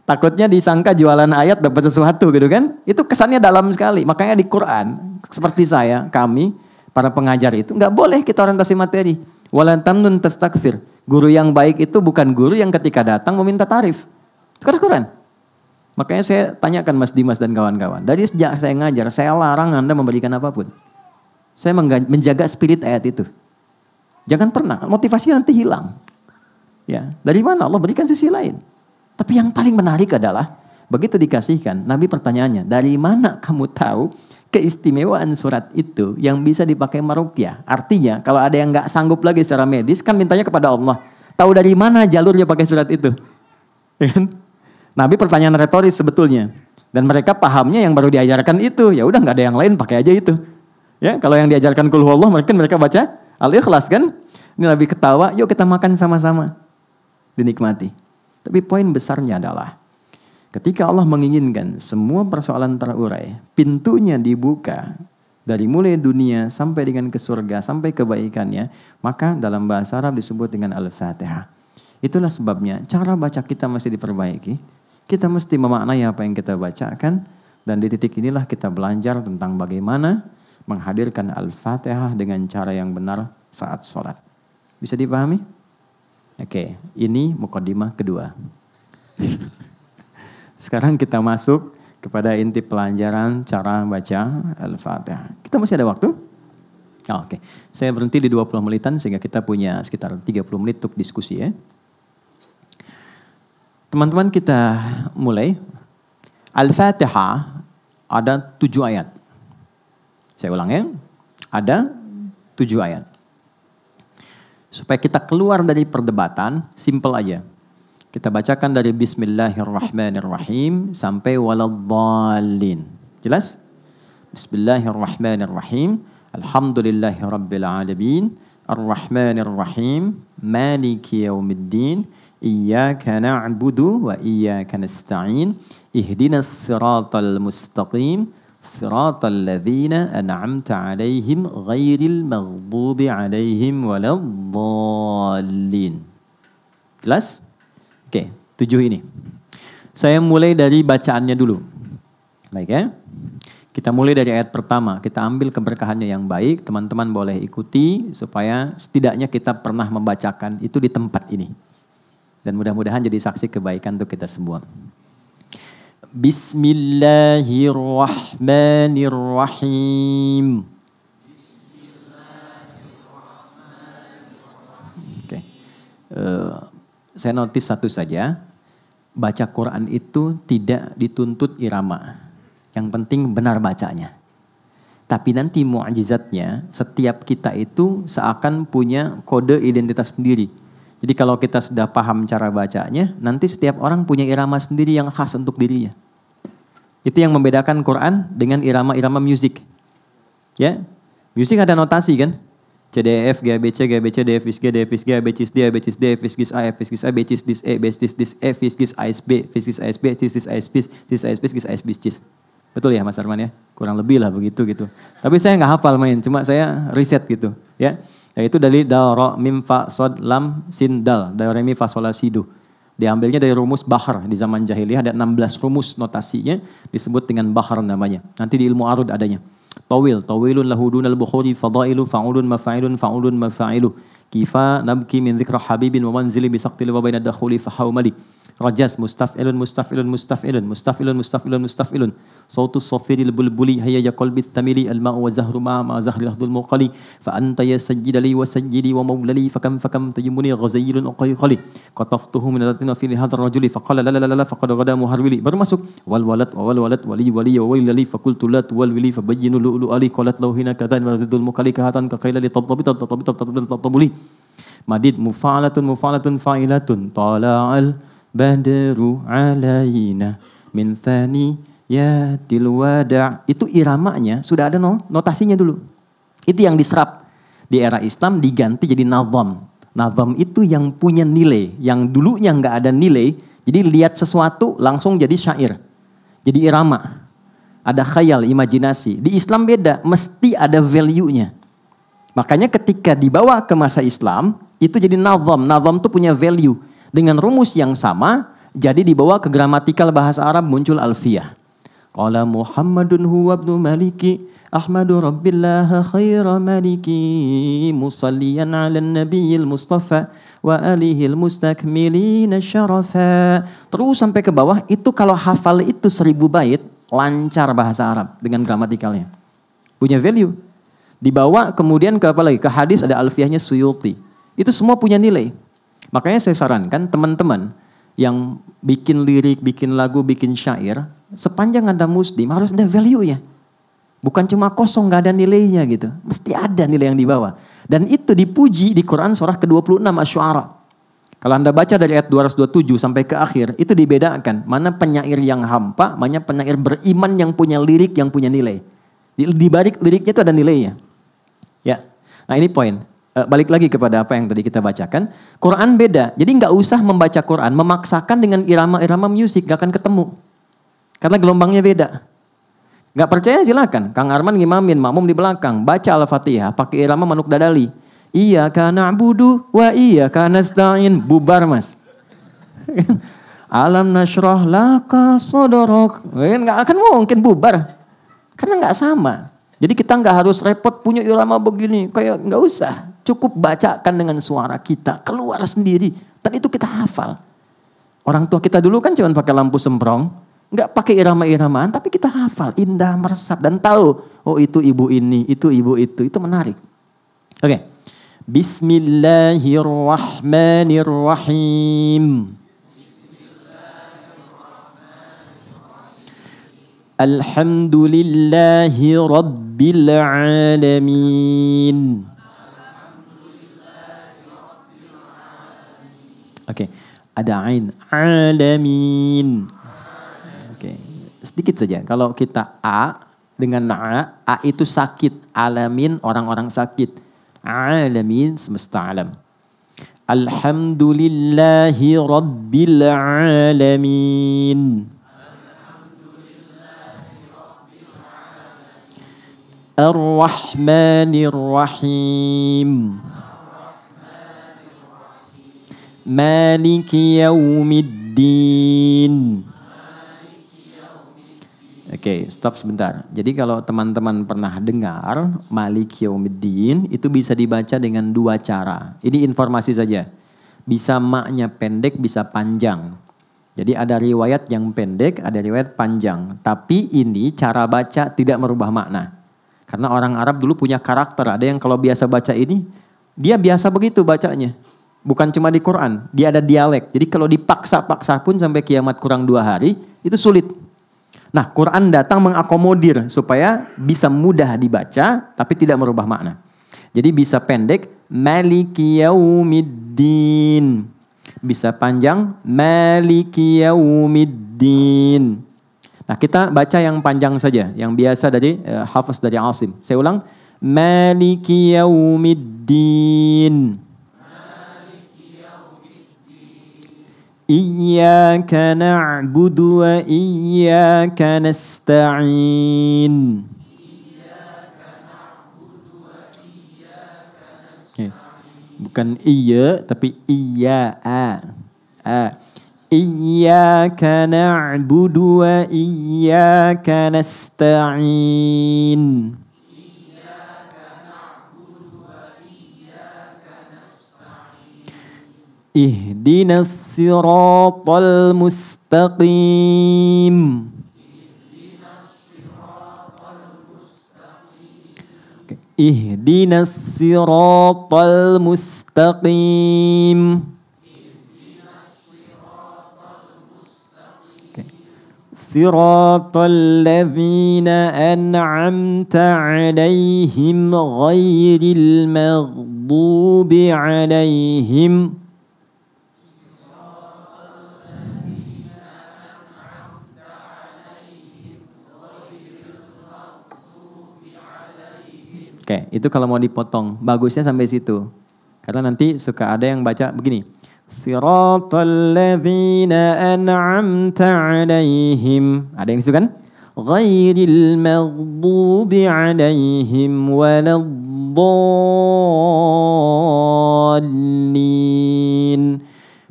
Takutnya disangka jualan ayat dapat sesuatu gitu kan. Itu kesannya dalam sekali. Makanya di Quran, seperti saya, kami para pengajar itu nggak boleh kita orientasi materi. Wala tamnun tastakthir. Guru yang baik itu bukan guru yang ketika datang meminta tarif. Itu kata Quran. Makanya saya tanyakan Mas Dimas dan kawan-kawan. Dari sejak saya ngajar, saya larang Anda memberikan apapun. Saya menjaga spirit ayat itu. Jangan pernah, motivasi nanti hilang. Ya, dari mana Allah berikan sisi lain. Tapi yang paling menarik adalah begitu dikasihkan, Nabi pertanyaannya, dari mana kamu tahu keistimewaan surat itu yang bisa dipakai meruqyah? Artinya kalau ada yang nggak sanggup lagi secara medis kan mintanya kepada Allah. Tahu dari mana jalurnya pakai surat itu? Ya kan? Nabi pertanyaan retoris sebetulnya. Dan mereka pahamnya yang baru diajarkan itu. Ya udah nggak ada yang lain, pakai aja itu. Ya, kalau yang diajarkan Qul Huwallah mereka baca Al-Ikhlas kan? Ini Nabi ketawa, yuk kita makan sama-sama. Dinikmati. Tapi poin besarnya adalah ketika Allah menginginkan semua persoalan terurai, pintunya dibuka dari mulai dunia sampai dengan ke surga, sampai kebaikannya, maka dalam bahasa Arab disebut dengan Al-Fatihah. Itulah sebabnya cara baca kita mesti diperbaiki. Kita mesti memaknai apa yang kita bacakan, dan di titik inilah kita belajar tentang bagaimana menghadirkan Al-Fatihah dengan cara yang benar saat sholat. Bisa dipahami? Oke, ini muqaddimah kedua. Sekarang kita masuk kepada inti pelajaran cara baca Al-Fatihah. Kita masih ada waktu? Oke. Saya berhenti di 20 menitan sehingga kita punya sekitar 30 menit untuk diskusi ya. Teman-teman kita mulai. Al-Fatihah ada 7 ayat. Saya ulang ya. Ada 7 ayat. Supaya kita keluar dari perdebatan, simple aja. Kita bacakan dari Bismillahirrahmanirrahim sampai Waladhdallin. Jelas? Bismillahirrahmanirrahim. Alhamdulillahirrabbilalamin. Ar-Rahmanirrahim. Maliki yaumiddin. Iyyaka na'budu wa iyyaka nasta'in. Ihdinas siratal mustaqim. Siratal ladzina an'amta 'alaihim ghairil maghdubi 'alaihim waladdallin. Jelas? Oke, 7 ini. Saya mulai dari bacaannya dulu. Baik ya. Kita mulai dari ayat pertama. Kita ambil keberkahannya yang baik. Teman-teman boleh ikuti supaya setidaknya kita pernah membacakan itu di tempat ini. Dan mudah-mudahan jadi saksi kebaikan untuk kita semua. Bismillahirrahmanirrahim. Oke. Saya notice satu saja. Baca Quran itu tidak dituntut irama. Yang penting benar bacanya. Tapi nanti mu'jizatnya, setiap kita itu seakan punya kode identitas sendiri. Jadi kalau kita sudah paham cara bacanya, nanti setiap orang punya irama sendiri yang khas untuk dirinya. Itu yang membedakan Quran dengan irama-irama musik. Ya, musik ada notasi kan? C, D, F, G, B, C, G, B, C, D, F, G, D, F, G, A, B, C, D, A, B, C, D, F, G, A, F, G, A, B, C, D, E, B, C, D, F, G, A, S, B, F, G, A, S, B, C, D, A, S, B, C, D, A, S, B, C, A, S, B, C. Betul ya Mas Arman ya? Kurang lebih lah begitu gitu. Tapi saya nggak hafal main, cuma saya riset gitu. Ya, yaitu dari da, ro, mim, fa, sod, lam, sin, dal. Da, re, mi, fa, sol, la, si, do. Diambilnya dari rumus bahar. Di zaman jahiliyah ada 16 rumus notasinya disebut dengan bahar namanya. Nanti di ilmu arud adanya. Tawilun lahudun al-bukhuri fadailu fa'ulun mafa'ilu. Kifa nabki min dzikra habibin wa manzili bisaqtil wa baina dakhuli fahaumali. Rajas mustaf'ilun. Sautus safiril bulbuli hayya qalbi thamili al-ma'u wa zahru ma zahri lahdul muqali fa anta ya sayyidali wa sayyidi wa maulali fakam tajimmuni ghazayilun uqayqali qataftuhu min alatina fi hadha ar-rajuli faqala la faqad ghada muharwili. Baru masuk wal walad wali wa walili faqultu la tuwalwili fabayyinu lu'lu ali qalat law hina kadan wa radul muqali kahatan ka qaila li tabtabuli madid mufa'alatun fa'ilatun tala'al badru alaina min thani ya tilwada. Itu iramanya sudah ada notasinya dulu. Itu yang diserap di era Islam diganti jadi nazam. Nazam itu yang punya nilai, yang dulunya nggak ada nilai. Jadi lihat sesuatu langsung jadi syair, jadi irama. Ada khayal, imajinasi. Di Islam beda, mesti ada value-nya. Makanya ketika dibawa ke masa Islam itu jadi nazam. Nazam itu punya value. Dengan rumus yang sama, jadi dibawa ke gramatikal bahasa Arab muncul alfiyah. Qala Muhammadun huwa ibnu Maliki Ahmadu rabbillah khaira maliki musalliyan ala nabiyil mustafa wa alihil mustakmilina syarafa. Terus sampai ke bawah, itu kalau hafal itu 1000 bait, lancar bahasa Arab dengan gramatikalnya. Punya value. Dibawa kemudian ke apa lagi? Ke hadis ada alfiyahnya Suyuti. Itu semua punya nilai. Makanya saya sarankan teman-teman yang bikin lirik, bikin lagu, bikin syair, sepanjang Anda Muslim harus ada value-nya. Bukan cuma kosong, gak ada nilainya gitu. Mesti ada nilai yang dibawa. Dan itu dipuji di Quran surah ke-26 Asy-Syu'ara. Kalau Anda baca dari ayat 227 sampai ke akhir, itu dibedakan. Mana penyair yang hampa, mana penyair beriman yang punya lirik, yang punya nilai. Di balik liriknya itu ada nilainya. Ya. Nah ini poin. Balik lagi kepada apa yang tadi kita bacakan. Quran beda. Jadi nggak usah membaca Quran, memaksakan dengan irama-irama musik, gak akan ketemu. Karena gelombangnya beda. Gak percaya silakan. Kang Arman ngimamin, makmum di belakang. Baca Al-Fatihah, pakai irama Manuk Dadali. Iyyaka na'budu wa iyyaka nasta'in. Bubar mas. Alam nasyrah laka sadrak. Gak akan mungkin bubar. Karena gak sama. Jadi kita gak harus repot punya irama begini. Kayak gak usah. Cukup bacakan dengan suara kita. Keluar sendiri. Dan itu kita hafal. Orang tua kita dulu kan cuma pakai lampu semprong. Nggak pakai irama-iramaan, tapi kita hafal, indah, meresap, dan tahu, oh itu ibu ini, itu ibu itu menarik. Oke. Bismillahirrahmanirrahim. Alhamdulillahi rabbil alamin. Oke, ada ain, alamin. Sedikit saja. Kalau kita A dengan A itu sakit. Alamin orang-orang sakit. Alamin semesta alam. Alhamdulillahi rabbil alamin. Ar-Rahmanir Rahim. Maliki yaumiddin. Oke, stop sebentar. Jadi kalau teman-teman pernah dengar Malik Yaumiddin itu bisa dibaca dengan 2 cara. Ini informasi saja. Bisa maknya pendek, bisa panjang. Jadi ada riwayat yang pendek, ada riwayat panjang. Tapi ini cara baca tidak merubah makna. Karena orang Arab dulu punya karakter. Ada yang kalau biasa baca ini, dia biasa begitu bacanya. Bukan cuma di Quran, dia ada dialek. Jadi kalau dipaksa-paksa pun sampai kiamat kurang 2 hari, itu sulit. Nah, Quran datang mengakomodir supaya bisa mudah dibaca tapi tidak merubah makna. Jadi bisa pendek, Maliki yaumiddin. Bisa panjang, Maliki yaumiddin. Nah, kita baca yang panjang saja, yang biasa dari Hafiz dari Asim. Saya ulang, Maliki yaumiddin. Iyyaka na'budu wa iyyaka nasta'in. Bukan iya tapi iya a. Iyyaka na'budu wa iyyaka nasta'in. Ihdinas siratal mustaqim. Ihdinas siratal mustaqim. Siratal ladzina an'amta 'alaihim ghairil maghdubi 'alaihim. Oke, itu kalau mau dipotong, bagusnya sampai situ. Karena nanti suka ada yang baca begini. Siratal ladzina an'amta 'alaihim. Ada yang disitu kan? Ghairil maghdubi 'alaihim waladdallin.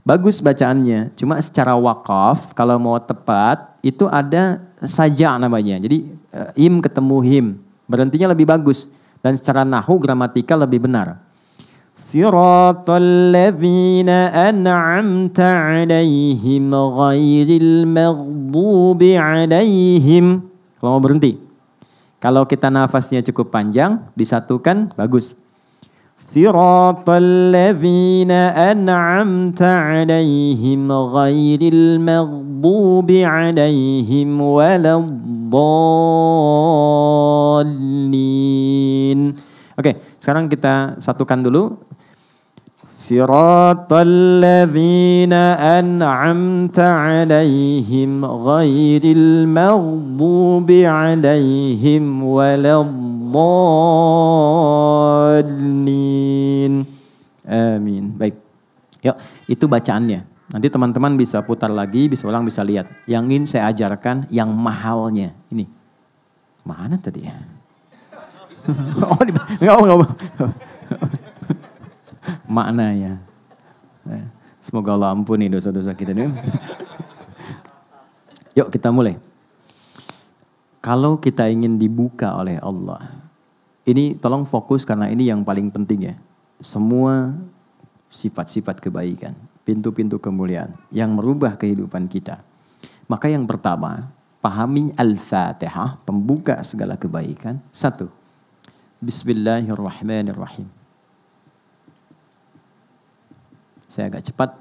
Bagus bacaannya, cuma secara wakaf kalau mau tepat itu ada saja namanya. Jadi im ketemu him. Berhentinya lebih bagus. Dan secara nahu gramatikal lebih benar. Siratal ladzina an'amta 'alaihim ghairil maghdubi 'alaihim. Kalau mau berhenti. Kalau kita nafasnya cukup panjang, disatukan bagus. Siratal ladzina an'amta 'alaihim ghairil maghdubi 'alaihim waladdallin. Oke, sekarang kita satukan dulu. Siratal ladzina an'amta 'alaihim ghairil maghdubi 'alaihim waladdallin. Amin. Baik. Yuk, itu bacaannya. Nanti teman-teman bisa putar lagi, bisa ulang, bisa lihat. Yang ingin saya ajarkan yang mahalnya. Ini. Mana tadi ya? Maknanya. Semoga Allah ampuni dosa-dosa kita ini. Yuk kita mulai. Kalau kita ingin dibuka oleh Allah, ini tolong fokus karena ini yang paling penting ya. Semua sifat-sifat kebaikan, pintu-pintu kemuliaan yang merubah kehidupan kita. Maka yang pertama, pahami Al-Fatihah, pembuka segala kebaikan. 1. Bismillahirrahmanirrahim. Saya agak cepat.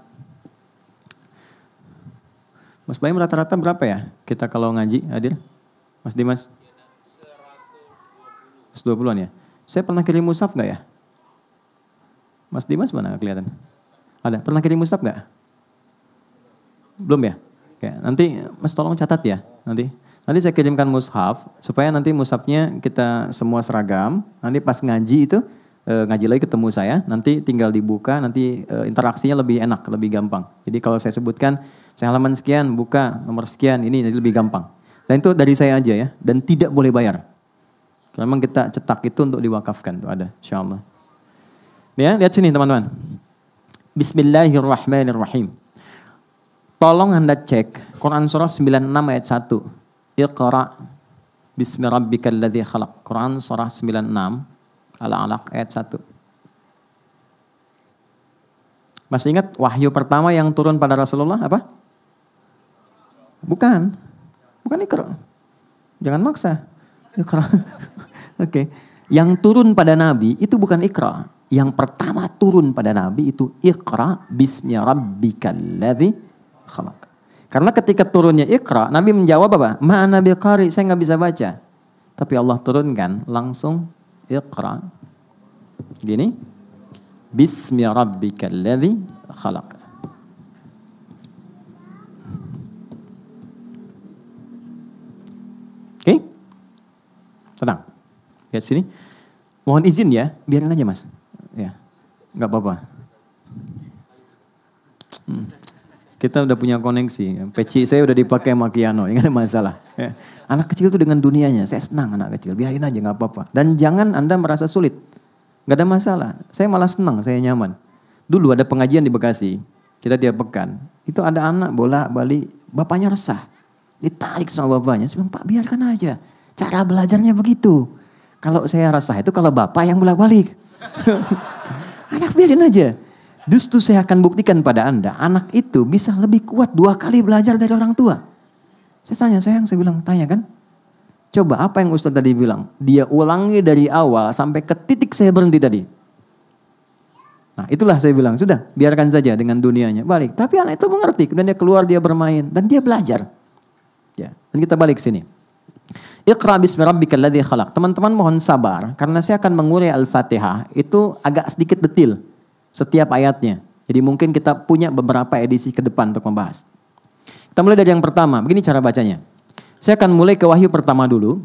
Mas Baim rata-rata berapa ya kita kalau ngaji hadir? Mas Dimas? 120-an ya. Saya pernah kirim mushaf gak ya? Mas Dimas mana kelihatan? Ada. Pernah kirim mushaf gak? Belum ya? Oke, nanti Mas tolong catat ya. Nanti saya kirimkan mushaf supaya nanti mushafnya kita semua seragam. Nanti pas ngaji itu ngaji lagi ketemu saya, nanti tinggal dibuka, nanti interaksinya lebih enak, lebih gampang. Jadi kalau saya sebutkan, saya halaman sekian, buka nomor sekian, ini jadi lebih gampang. Dan itu dari saya aja ya, dan tidak boleh bayar. Kalau memang kita cetak itu untuk diwakafkan, itu ada, insyaallah. Ya, lihat sini teman-teman. Bismillahirrahmanirrahim. Tolong Anda cek Quran surah 96 ayat 1. Iqra bismi rabbikal ladzi khalaq. Quran surah 96 Al-Alaq ayat 1. Masih ingat wahyu pertama yang turun pada Rasulullah apa? Bukan Iqra. Jangan maksa. Iqra. Oke. Yang turun pada Nabi itu bukan Iqra. Yang pertama turun pada Nabi itu Iqra bismi rabbikal ladzi khalaq. Karena ketika turunnya Iqra, Nabi menjawab apa? Ma ana biqari, saya nggak bisa baca. Tapi Allah turunkan langsung Iqra. Gini. Bismi rabbikal ladzi khalaq. Oke? Tenang. Lihat sini. Mohon izin ya, biarin aja Mas. Ya. Enggak apa-apa. Kita udah punya koneksi. Peci saya udah dipakai sama Kiano, enggak ada masalah. Ya. Anak kecil tuh dengan dunianya, saya senang anak kecil. Biarin aja enggak apa-apa. Dan jangan Anda merasa sulit. Enggak ada masalah. Saya malah senang, saya nyaman. Dulu ada pengajian di Bekasi, kita tiap pekan. Itu ada anak bolak-balik, bapaknya resah. Ditarik sama bapaknya, saya bilang, Pak biarkan aja. Cara belajarnya begitu. Kalau saya resah itu kalau bapak yang bolak-balik. Anak biarin aja. Justru saya akan buktikan pada Anda, anak itu bisa lebih kuat 2 kali belajar dari orang tua. Saya tanya, sayang, saya bilang, tanya kan. Coba apa yang Ustaz tadi bilang. Dia ulangi dari awal sampai ke titik saya berhenti tadi. Nah itulah saya bilang, sudah biarkan saja dengan dunianya. Balik, tapi anak itu mengerti. Kemudian dia keluar, dia bermain. Dan dia belajar. Ya, dan kita balik sini. Iqra bismi rabbikal ladzi khalaq. Teman-teman mohon sabar. Karena saya akan mengurai Al-Fatihah. Itu agak sedikit detil. Setiap ayatnya. Jadi mungkin kita punya beberapa edisi ke depan untuk membahas. Kita mulai dari yang pertama. Begini cara bacanya. Saya akan mulai ke wahyu pertama dulu.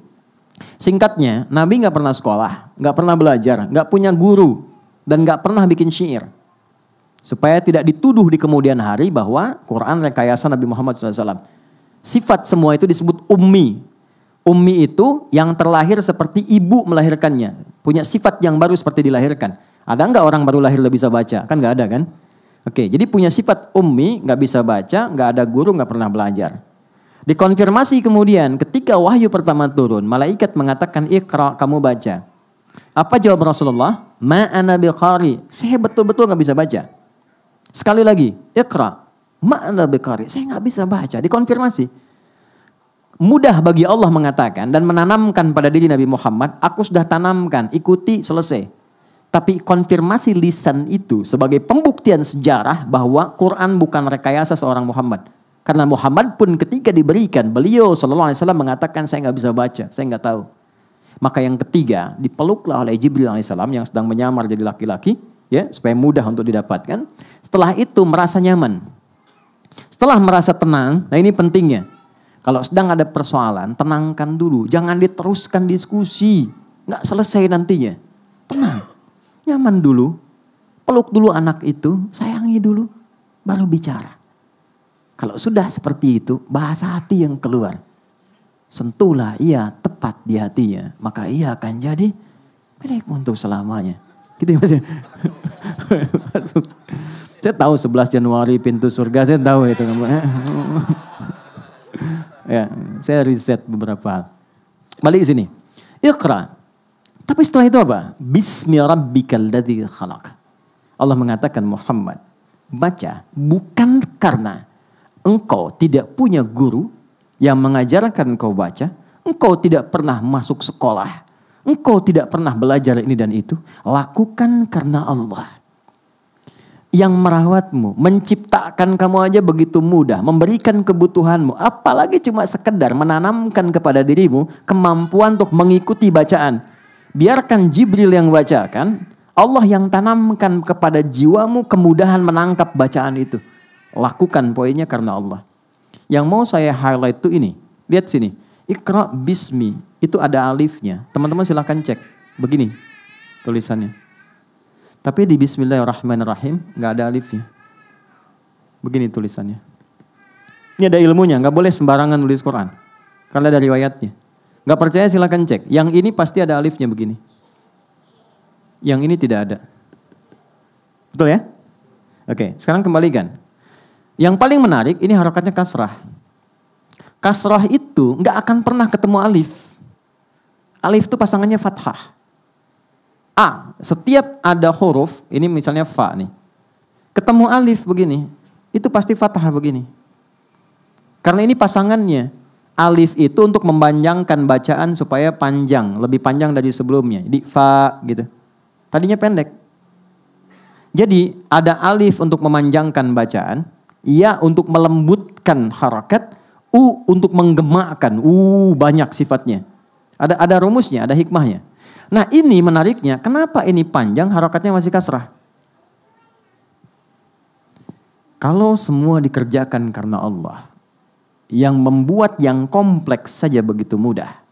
Singkatnya, Nabi gak pernah sekolah, gak pernah belajar, gak punya guru, dan gak pernah bikin syair. Supaya tidak dituduh di kemudian hari bahwa Quran rekayasa Nabi Muhammad SAW. Sifat semua itu disebut ummi. Ummi itu yang terlahir seperti ibu melahirkannya. Punya sifat yang baru seperti dilahirkan. Ada nggak orang baru lahir udah bisa baca? Kan nggak ada kan? Oke, jadi punya sifat ummi, nggak bisa baca, nggak ada guru, nggak pernah belajar. Dikonfirmasi kemudian ketika wahyu pertama turun, malaikat mengatakan Iqra, kamu baca. Apa jawab Rasulullah? Ma ana biqari. Saya betul-betul nggak bisa baca. Sekali lagi, Iqra. Ma ana biqari. Saya nggak bisa baca. Dikonfirmasi. Mudah bagi Allah mengatakan dan menanamkan pada diri Nabi Muhammad, aku sudah tanamkan, ikuti, selesai. Tapi konfirmasi lisan itu sebagai pembuktian sejarah bahwa Quran bukan rekayasa seorang Muhammad. Karena Muhammad pun ketika diberikan, beliau sallallahu alaihi wasallam mengatakan saya nggak bisa baca, saya nggak tahu. Maka yang ketiga dipeluklah oleh Jibril alaihissalam yang sedang menyamar jadi laki-laki, ya supaya mudah untuk didapatkan. Setelah itu merasa nyaman. Setelah merasa tenang, nah ini pentingnya. Kalau sedang ada persoalan, tenangkan dulu, jangan diteruskan diskusi, nggak selesai nantinya. Tenang, nyaman dulu, peluk dulu anak itu, sayangi dulu, baru bicara. Kalau sudah seperti itu, bahasa hati yang keluar. Sentuhlah ia tepat di hatinya. Maka ia akan jadi milikmu untuk selamanya. Gitu ya Mas ya? Saya tahu 11 Januari pintu surga, saya tahu itu. Ya, saya riset beberapa hal. Balik ke sini. Iqra. Tapi setelah itu apa? Bismi rabbikal ladzi khalaq. Allah mengatakan Muhammad, baca bukan karena engkau tidak punya guru yang mengajarkan engkau baca. Engkau tidak pernah masuk sekolah. Engkau tidak pernah belajar ini dan itu. Lakukan karena Allah. Yang merawatmu, menciptakan kamu aja begitu mudah. Memberikan kebutuhanmu. Apalagi cuma sekedar menanamkan kepada dirimu kemampuan untuk mengikuti bacaan. Biarkan Jibril yang bacakan. Allah yang tanamkan kepada jiwamu kemudahan menangkap bacaan itu. Lakukan poinnya karena Allah. Yang mau saya highlight itu ini. Lihat sini. Iqra bismi. Itu ada alifnya. Teman-teman silahkan cek. Begini tulisannya. Tapi di Bismillahirrahmanirrahim nggak ada alifnya. Begini tulisannya. Ini ada ilmunya. Nggak boleh sembarangan nulis Quran. Karena ada riwayatnya. Nggak percaya silahkan cek. Yang ini pasti ada alifnya begini. Yang ini tidak ada. Betul ya? Oke, sekarang kembalikan. Yang paling menarik, ini harokatnya kasrah. Kasrah itu nggak akan pernah ketemu alif. Alif itu pasangannya fathah. A, setiap ada huruf, ini misalnya fa nih. Ketemu alif begini, itu pasti fathah begini. Karena ini pasangannya. Alif itu untuk memanjangkan bacaan supaya panjang, lebih panjang dari sebelumnya. Jadi fa gitu. Tadinya pendek. Jadi ada alif untuk memanjangkan bacaan. Ya untuk melembutkan harakat, u untuk menggemakkan, banyak sifatnya. Ada rumusnya, ada hikmahnya. Nah ini menariknya, kenapa ini panjang harakatnya masih kasrah? Kalau semua dikerjakan karena Allah, yang membuat yang kompleks saja begitu mudah.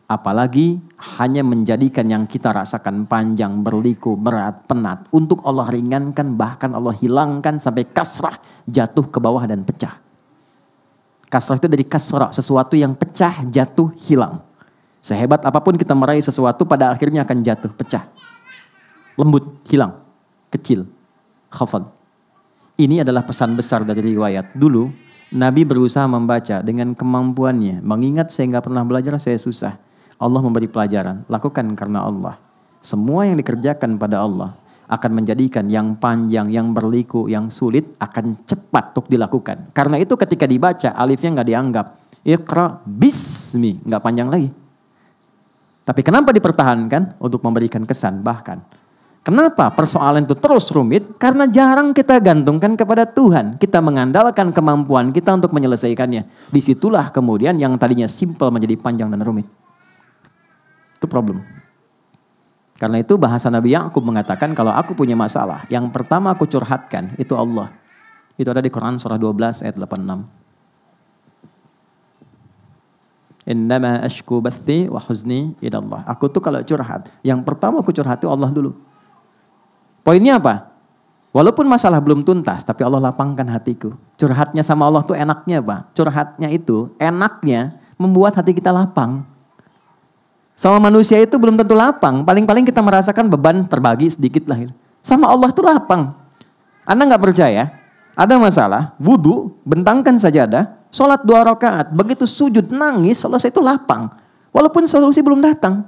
Apalagi hanya menjadikan yang kita rasakan panjang, berliku, berat, penat. Untuk Allah ringankan, bahkan Allah hilangkan sampai kasrah, jatuh ke bawah dan pecah. Kasrah itu dari kasrah, sesuatu yang pecah, jatuh, hilang. Sehebat apapun kita meraih sesuatu, pada akhirnya akan jatuh, pecah. Lembut, hilang, kecil, khafad. Ini adalah pesan besar dari riwayat. Dulu, Nabi berusaha membaca dengan kemampuannya. Mengingat saya nggak pernah belajar, saya susah. Allah memberi pelajaran, lakukan karena Allah. Semua yang dikerjakan pada Allah akan menjadikan yang panjang, yang berliku, yang sulit akan cepat untuk dilakukan. Karena itu ketika dibaca alifnya nggak dianggap. Iqra bismi, nggak panjang lagi. Tapi kenapa dipertahankan? Untuk memberikan kesan bahkan. Kenapa persoalan itu terus rumit? Karena jarang kita gantungkan kepada Tuhan. Kita mengandalkan kemampuan kita untuk menyelesaikannya. Disitulah kemudian yang tadinya simpel menjadi panjang dan rumit. Itu problem. Karena itu bahasa Nabi Ya'qub mengatakan kalau aku punya masalah, yang pertama aku curhatkan itu Allah. Itu ada di Quran surah 12 ayat 86. Innama ashku bathi wa huzni ila Allah. Aku tuh kalau curhat, yang pertama aku curhat itu Allah dulu. Poinnya apa? Walaupun masalah belum tuntas, tapi Allah lapangkan hatiku. Curhatnya sama Allah tuh enaknya Pak. Curhatnya itu enaknya membuat hati kita lapang. Sama manusia itu belum tentu lapang. Paling-paling kita merasakan beban terbagi sedikit lah. Sama Allah tuh lapang. Anda nggak percaya? Ada masalah, wudu, bentangkan sajadah, sholat 2 rakaat, begitu sujud nangis, selesai itu lapang. Walaupun solusi belum datang.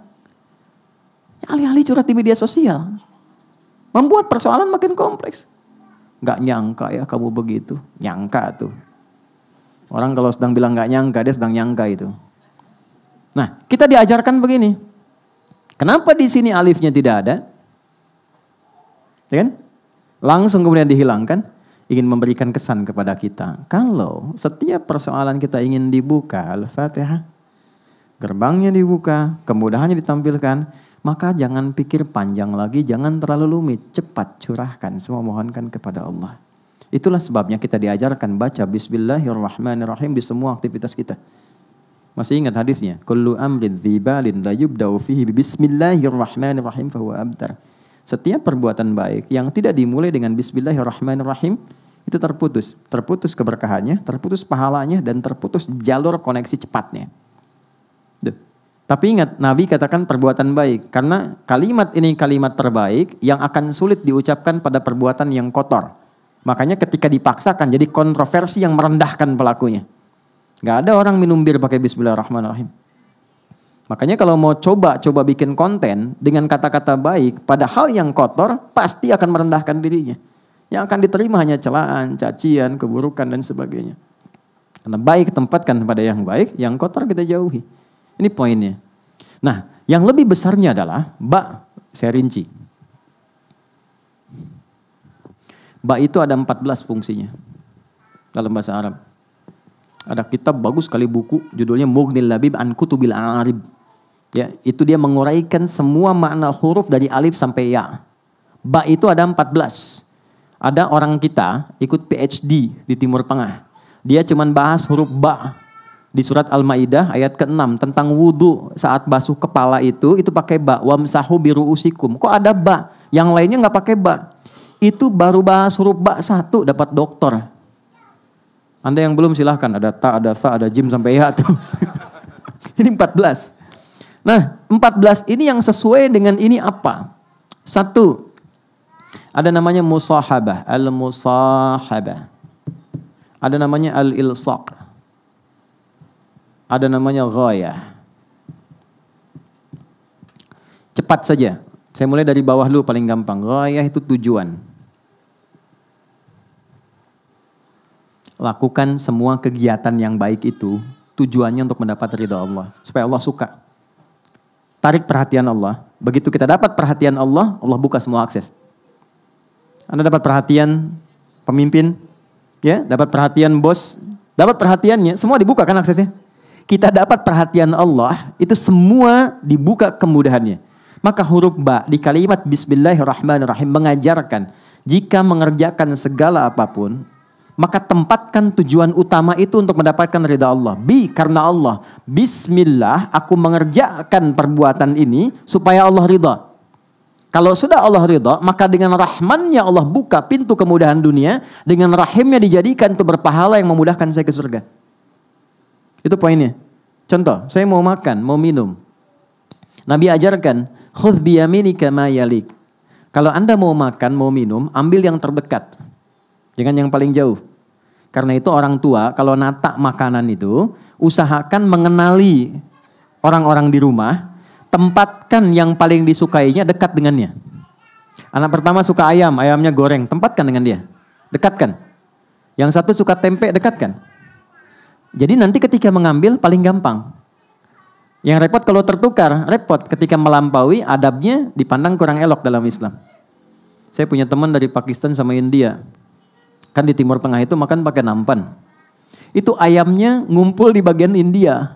Alih-alih curhat di media sosial. Membuat persoalan makin kompleks. Gak nyangka ya kamu begitu. Nyangka tuh. Orang kalau sedang bilang gak nyangka, dia sedang nyangka itu. Nah, kita diajarkan begini. Kenapa di sini alifnya tidak ada? Ya kan? Langsung kemudian dihilangkan. Ingin memberikan kesan kepada kita. Kalau setiap persoalan kita ingin dibuka, Al-Fatihah, gerbangnya dibuka, kemudahannya ditampilkan, maka jangan pikir panjang lagi, jangan terlalu rumit. Cepat curahkan, semua mohonkan kepada Allah. Itulah sebabnya kita diajarkan baca Bismillahirrahmanirrahim di semua aktivitas kita. Masih ingat hadisnya? Kullu amrin dzibalin la yubda'u fihi Bismillahirrahmanirrahim fahuwa abtar. Setiap perbuatan baik yang tidak dimulai dengan Bismillahirrahmanirrahim itu terputus. Terputus keberkahannya, terputus pahalanya, dan terputus jalur koneksi cepatnya. Duh. Tapi ingat, Nabi katakan perbuatan baik. Karena kalimat ini kalimat terbaik yang akan sulit diucapkan pada perbuatan yang kotor. Makanya ketika dipaksakan jadi kontroversi yang merendahkan pelakunya. Gak ada orang minum bir pakai Bismillahirrahmanirrahim. Makanya kalau mau coba bikin konten dengan kata-kata baik pada hal yang kotor, pasti akan merendahkan dirinya. Yang akan diterima hanya celaan, cacian, keburukan, dan sebagainya. Karena baik tempatkan pada yang baik, yang kotor kita jauhi. Ini poinnya. Nah, yang lebih besarnya adalah ba, saya rinci. Ba itu ada 14 fungsinya dalam bahasa Arab. Ada kitab bagus sekali buku, judulnya Mughnil Labib an Kutubil A'arib. Ya, itu dia menguraikan semua makna huruf dari alif sampai ya. Ba itu ada 14. Ada orang kita ikut PhD di Timur Tengah. Dia cuman bahas huruf ba. Di surat Al-Maidah ayat ke-6 tentang wudu saat basuh kepala itu pakai ba. Wamsahu biru'usikum. Kok ada ba? Yang lainnya nggak pakai ba. Itu baru bahas huruf ba 1 dapat doktor. Anda yang belum silahkan. Ada ta, ada fa, ada jim sampai ya tuh. Ini 14. Nah, 14 ini yang sesuai dengan ini apa? 1. Ada namanya musahabah, al-musahabah. Ada namanya al-ilsaq. Ada namanya ghayah. Cepat saja. Saya mulai dari bawah dulu paling gampang. Ghayah itu tujuan. Lakukan semua kegiatan yang baik itu tujuannya untuk mendapat ridha Allah, supaya Allah suka. Tarik perhatian Allah. Begitu kita dapat perhatian Allah, Allah buka semua akses. Anda dapat perhatian pemimpin, ya, dapat perhatian bos, dapat perhatiannya, semua dibuka kan aksesnya. Kita dapat perhatian Allah, itu semua dibuka kemudahannya. Maka huruf ba di kalimat Bismillahirrahmanirrahim mengajarkan jika mengerjakan segala apapun, maka tempatkan tujuan utama itu untuk mendapatkan ridha Allah. Karena Allah. Bismillah, aku mengerjakan perbuatan ini supaya Allah ridha. Kalau sudah Allah ridha, maka dengan rahmannya Allah buka pintu kemudahan dunia. Dengan rahimnya dijadikan itu berpahala yang memudahkan saya ke surga. Itu poinnya. Contoh, saya mau makan, mau minum. Nabi ajarkan, khudh biyaminika ma yalik. Kalau Anda mau makan, mau minum, ambil yang terdekat. Jangan yang paling jauh. Karena itu orang tua kalau nata makanan itu usahakan mengenali orang-orang di rumah, tempatkan yang paling disukainya dekat dengannya. Anak pertama suka ayam, ayamnya goreng, tempatkan dengan dia. Dekatkan. Yang satu suka tempe, dekatkan. Jadi nanti ketika mengambil paling gampang. Yang repot kalau tertukar, repot ketika melampaui adabnya dipandang kurang elok dalam Islam. Saya punya teman dari Pakistan sama India. Kan di Timur Tengah itu makan pakai nampan. Itu ayamnya ngumpul di bagian India.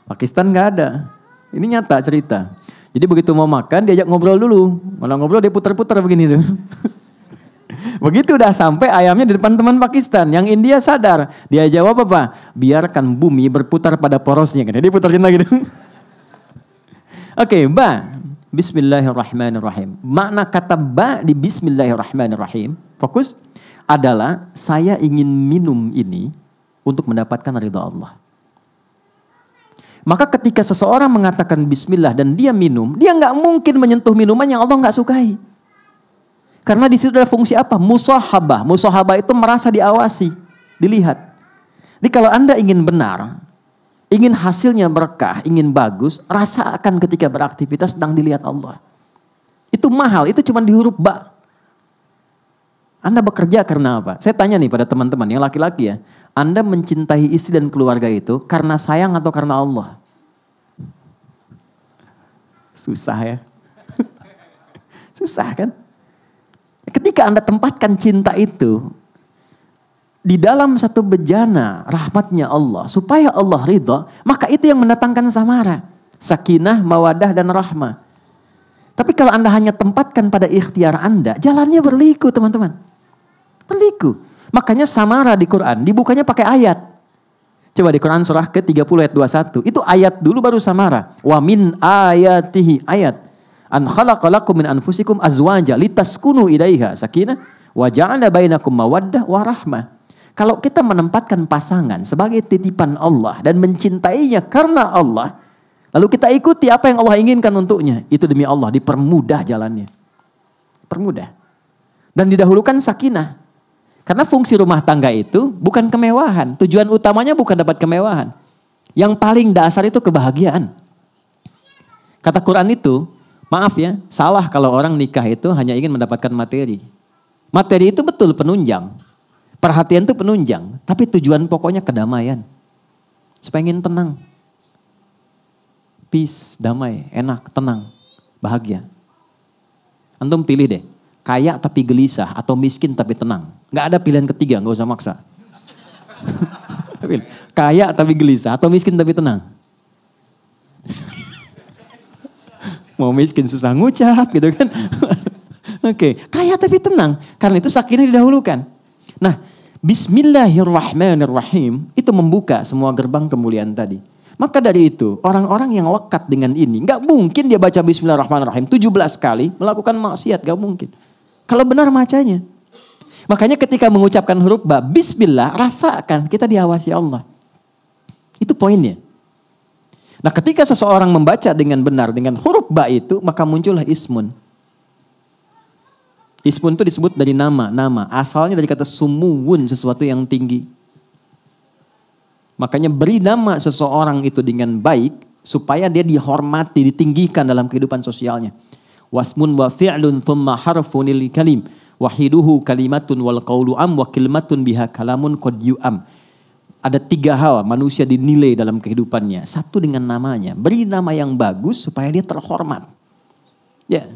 Pakistan gak ada. Ini nyata cerita. Jadi begitu mau makan diajak ngobrol dulu. Malah ngobrol dia putar-putar begini tuh. Begitu udah sampai ayamnya di depan teman Pakistan. Yang India sadar. Dia jawab apa? Biarkan bumi berputar pada porosnya. Dia putarin lagi. Oke, ba. Bismillahirrahmanirrahim. Makna kata ba di Bismillahirrahmanirrahim. Fokus. Adalah saya ingin minum ini untuk mendapatkan ridha Allah. Maka ketika seseorang mengatakan bismillah dan dia minum, dia nggak mungkin menyentuh minuman yang Allah nggak sukai. Karena di situ ada fungsi apa? Musahabah. Musahabah itu merasa diawasi, dilihat. Jadi kalau Anda ingin benar, ingin hasilnya berkah, ingin bagus, rasakan ketika beraktivitas sedang dilihat Allah. Itu mahal, itu cuma di huruf ba. Anda bekerja karena apa? Saya tanya nih pada teman-teman yang laki-laki ya. Anda mencintai istri dan keluarga itu karena sayang atau karena Allah? Susah ya. Susah kan? Ketika Anda tempatkan cinta itu di dalam satu bejana rahmatnya Allah, supaya Allah ridha, maka itu yang mendatangkan samara, sakinah, mawadah, dan rahmah. Tapi kalau Anda hanya tempatkan pada ikhtiar Anda, jalannya berliku teman-teman. Berliku. Makanya samara di Quran dibukanya pakai ayat. Coba di Quran surah ke-30 ayat 21. Itu ayat dulu baru samara. Wa min ayatihi, ayat. An khalaqalakum min anfusikum azwaja litaskunu ilaiha sakinah wa ja'ala bainakum mawaddah wa rahmah. Kalau kita menempatkan pasangan sebagai titipan Allah dan mencintainya karena Allah, lalu kita ikuti apa yang Allah inginkan untuknya, itu demi Allah dipermudah jalannya. Permudah. Dan didahulukan sakinah. Karena fungsi rumah tangga itu bukan kemewahan. Tujuan utamanya bukan dapat kemewahan. Yang paling dasar itu kebahagiaan. Kata Quran itu, maaf ya, salah kalau orang nikah itu hanya ingin mendapatkan materi. Materi itu betul penunjang. Perhatian itu penunjang. Tapi tujuan pokoknya kedamaian. Supaya ingin tenang. Peace, damai, enak, tenang, bahagia. Antum pilih deh. Kaya tapi gelisah atau miskin tapi tenang. Gak ada pilihan ketiga, gak usah maksa. Kaya tapi gelisah atau miskin tapi tenang. Mau miskin susah ngucap gitu kan. Oke, kaya tapi tenang. Karena itu sakinah didahulukan. Nah, Bismillahirrahmanirrahim itu membuka semua gerbang kemuliaan tadi. Maka dari itu, orang-orang yang lekat dengan ini, gak mungkin dia baca Bismillahirrahmanirrahim 17 kali melakukan maksiat, gak mungkin. Kalau benar macanya. Makanya ketika mengucapkan huruf ba, Bismillah, rasakan kita diawasi Allah. Itu poinnya. Nah ketika seseorang membaca dengan benar dengan huruf ba itu, maka muncullah ismun. Ismun itu disebut dari nama. Asalnya dari kata sumuwun, sesuatu yang tinggi. Makanya beri nama seseorang itu dengan baik, supaya dia dihormati, ditinggikan dalam kehidupan sosialnya. Wasmun wa fi'lun thumma harfunil kalim. Wahiduhu kalimatun wal qawlu am wa kalimatun biha kalamun qad yu'am. Ada 3 hal manusia dinilai dalam kehidupannya. Satu dengan namanya. Beri nama yang bagus supaya dia terhormat. Ya,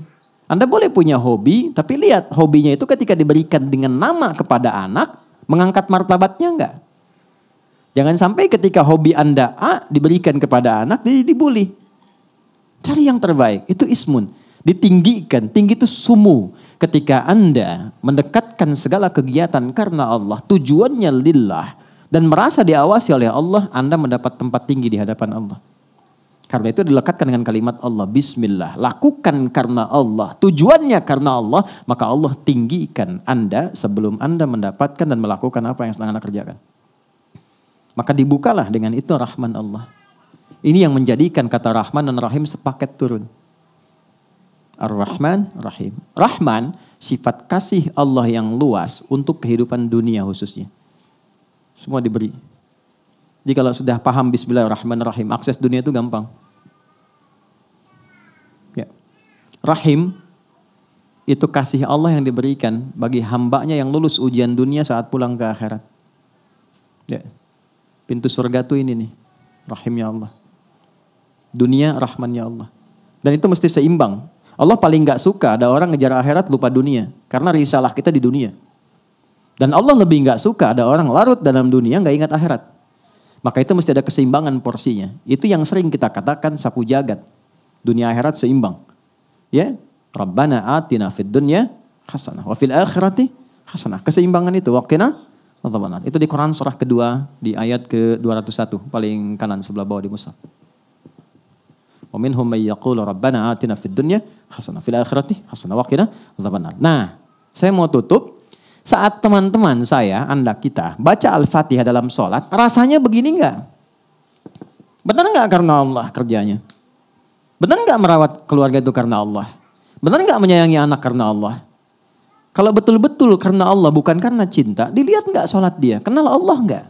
Anda boleh punya hobi, tapi lihat hobinya itu ketika diberikan dengan nama kepada anak, mengangkat martabatnya enggak? Jangan sampai ketika hobi Anda A diberikan kepada anak, jadi dibully. Cari yang terbaik, itu ismun. Ditinggikan, tinggi itu sumu. Ketika Anda mendekatkan segala kegiatan karena Allah, tujuannya lillah, dan merasa diawasi oleh Allah, Anda mendapat tempat tinggi di hadapan Allah. Karena itu dilekatkan dengan kalimat Allah, Bismillah. Lakukan karena Allah, tujuannya karena Allah, maka Allah tinggikan Anda sebelum Anda mendapatkan dan melakukan apa yang sedang Anda kerjakan. Maka dibukalah dengan itu rahman Allah. Ini yang menjadikan kata Rahman dan Rahim sepaket turun. Ar-Rahman, Rahim. Rahman, sifat kasih Allah yang luas untuk kehidupan dunia khususnya. Semua diberi. Jadi kalau sudah paham Bismillahirrahmanirrahim, akses dunia itu gampang. Ya. Rahim, itu kasih Allah yang diberikan bagi hambanya yang lulus ujian dunia saat pulang ke akhirat. Ya. Pintu surga itu ini nih, rahimnya Allah. Dunia, rahmannya Allah. Dan itu mesti seimbang. Allah paling gak suka ada orang ngejar akhirat lupa dunia. Karena risalah kita di dunia. Dan Allah lebih gak suka ada orang larut dalam dunia gak ingat akhirat. Maka itu mesti ada keseimbangan porsinya. Itu yang sering kita katakan sapu jagat. Dunia akhirat seimbang. Ya, Rabbana atina fid dunya hasanah wa fil akhirati hasanah. Keseimbangan itu waqina adzabannar. Itu di Quran surah kedua di ayat ke-201 paling kanan sebelah bawah di mushaf. Wa minhum may yaqulu rabbana atina fid dunya hasanah fil akhirati hasanah wa qina adzabannar. Nah, saya mau tutup saat teman-teman saya, Anda kita baca Al-Fatihah dalam sholat, rasanya begini enggak? Benar enggak karena Allah kerjanya? Benar enggak merawat keluarga itu karena Allah? Benar enggak menyayangi anak karena Allah? Kalau betul-betul karena Allah bukan karena cinta, dilihat nggak sholat dia, kenal Allah nggak?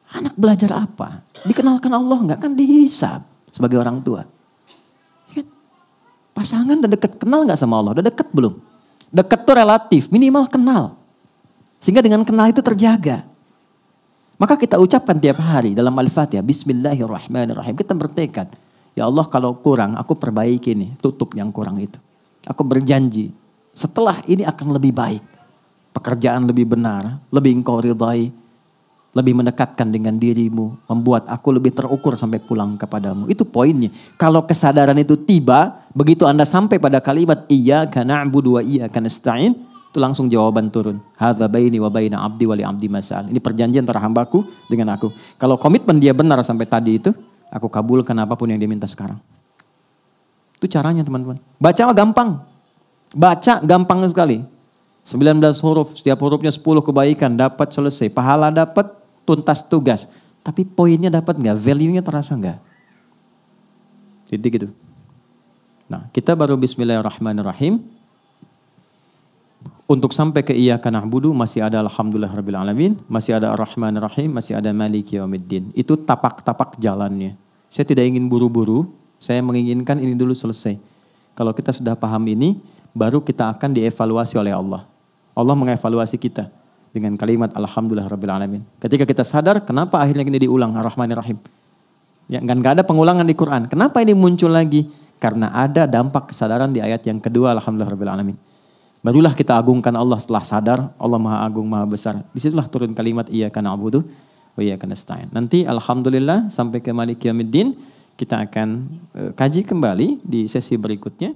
Anak belajar apa? Dikenalkan Allah nggak? Kan dihisab sebagai orang tua. Ya, pasangan udah deket, kenal nggak sama Allah? Udah deket belum? Deket tuh relatif, minimal kenal. Sehingga dengan kenal itu terjaga. Maka kita ucapkan tiap hari dalam Al-Fatihah, Bismillahirrahmanirrahim. Kita bertekad, ya Allah kalau kurang aku perbaiki nih, tutup yang kurang itu. Aku berjanji, setelah ini akan lebih baik. Pekerjaan lebih benar, lebih engkau ridhai, lebih mendekatkan dengan dirimu, membuat aku lebih terukur sampai pulang kepadamu. Itu poinnya. Kalau kesadaran itu tiba, begitu Anda sampai pada kalimat iyyaka na'budu wa iyyaka nasta'in, itu langsung jawaban turun. Hadza baini wa baina abdi wa li abdi mas'al. Ini perjanjian antara hambaku dengan aku. Kalau komitmen dia benar sampai tadi itu, aku kabulkan apapun yang dia minta sekarang. Itu caranya teman-teman. Baca gampang. Baca gampang sekali. 19 huruf, setiap hurufnya 10 kebaikan, dapat selesai. Pahala dapat, tuntas tugas. Tapi poinnya dapat nggak? Value-nya terasa nggak? Jadi gitu. Nah, kita baru Bismillahirrahmanirrahim. Untuk sampai ke iyyaka na'budu masih ada alhamdulillahirabbil alamin, masih ada ar-rahmanir-rahim, masih ada maliki yaumiddin. Itu tapak-tapak jalannya. Saya tidak ingin buru-buru, saya menginginkan ini dulu selesai. Kalau kita sudah paham ini, baru kita akan dievaluasi oleh Allah. Allah mengevaluasi kita dengan kalimat alhamdulillahirabbil alamin. Ketika kita sadar, kenapa akhirnya ini diulang ar-rahmanir-rahim? Ya, nggak ada pengulangan di Quran. Kenapa ini muncul lagi? Karena ada dampak kesadaran di ayat yang kedua alhamdulillahirabbil alamin. Barulah kita agungkan Allah setelah sadar Allah Maha Agung Maha Besar. Disitulah turun kalimat iyyaka na'budu wa iyyaka nasta'in. Nanti alhamdulillah sampai ke maliki yaumiddin kita akan kaji kembali di sesi berikutnya.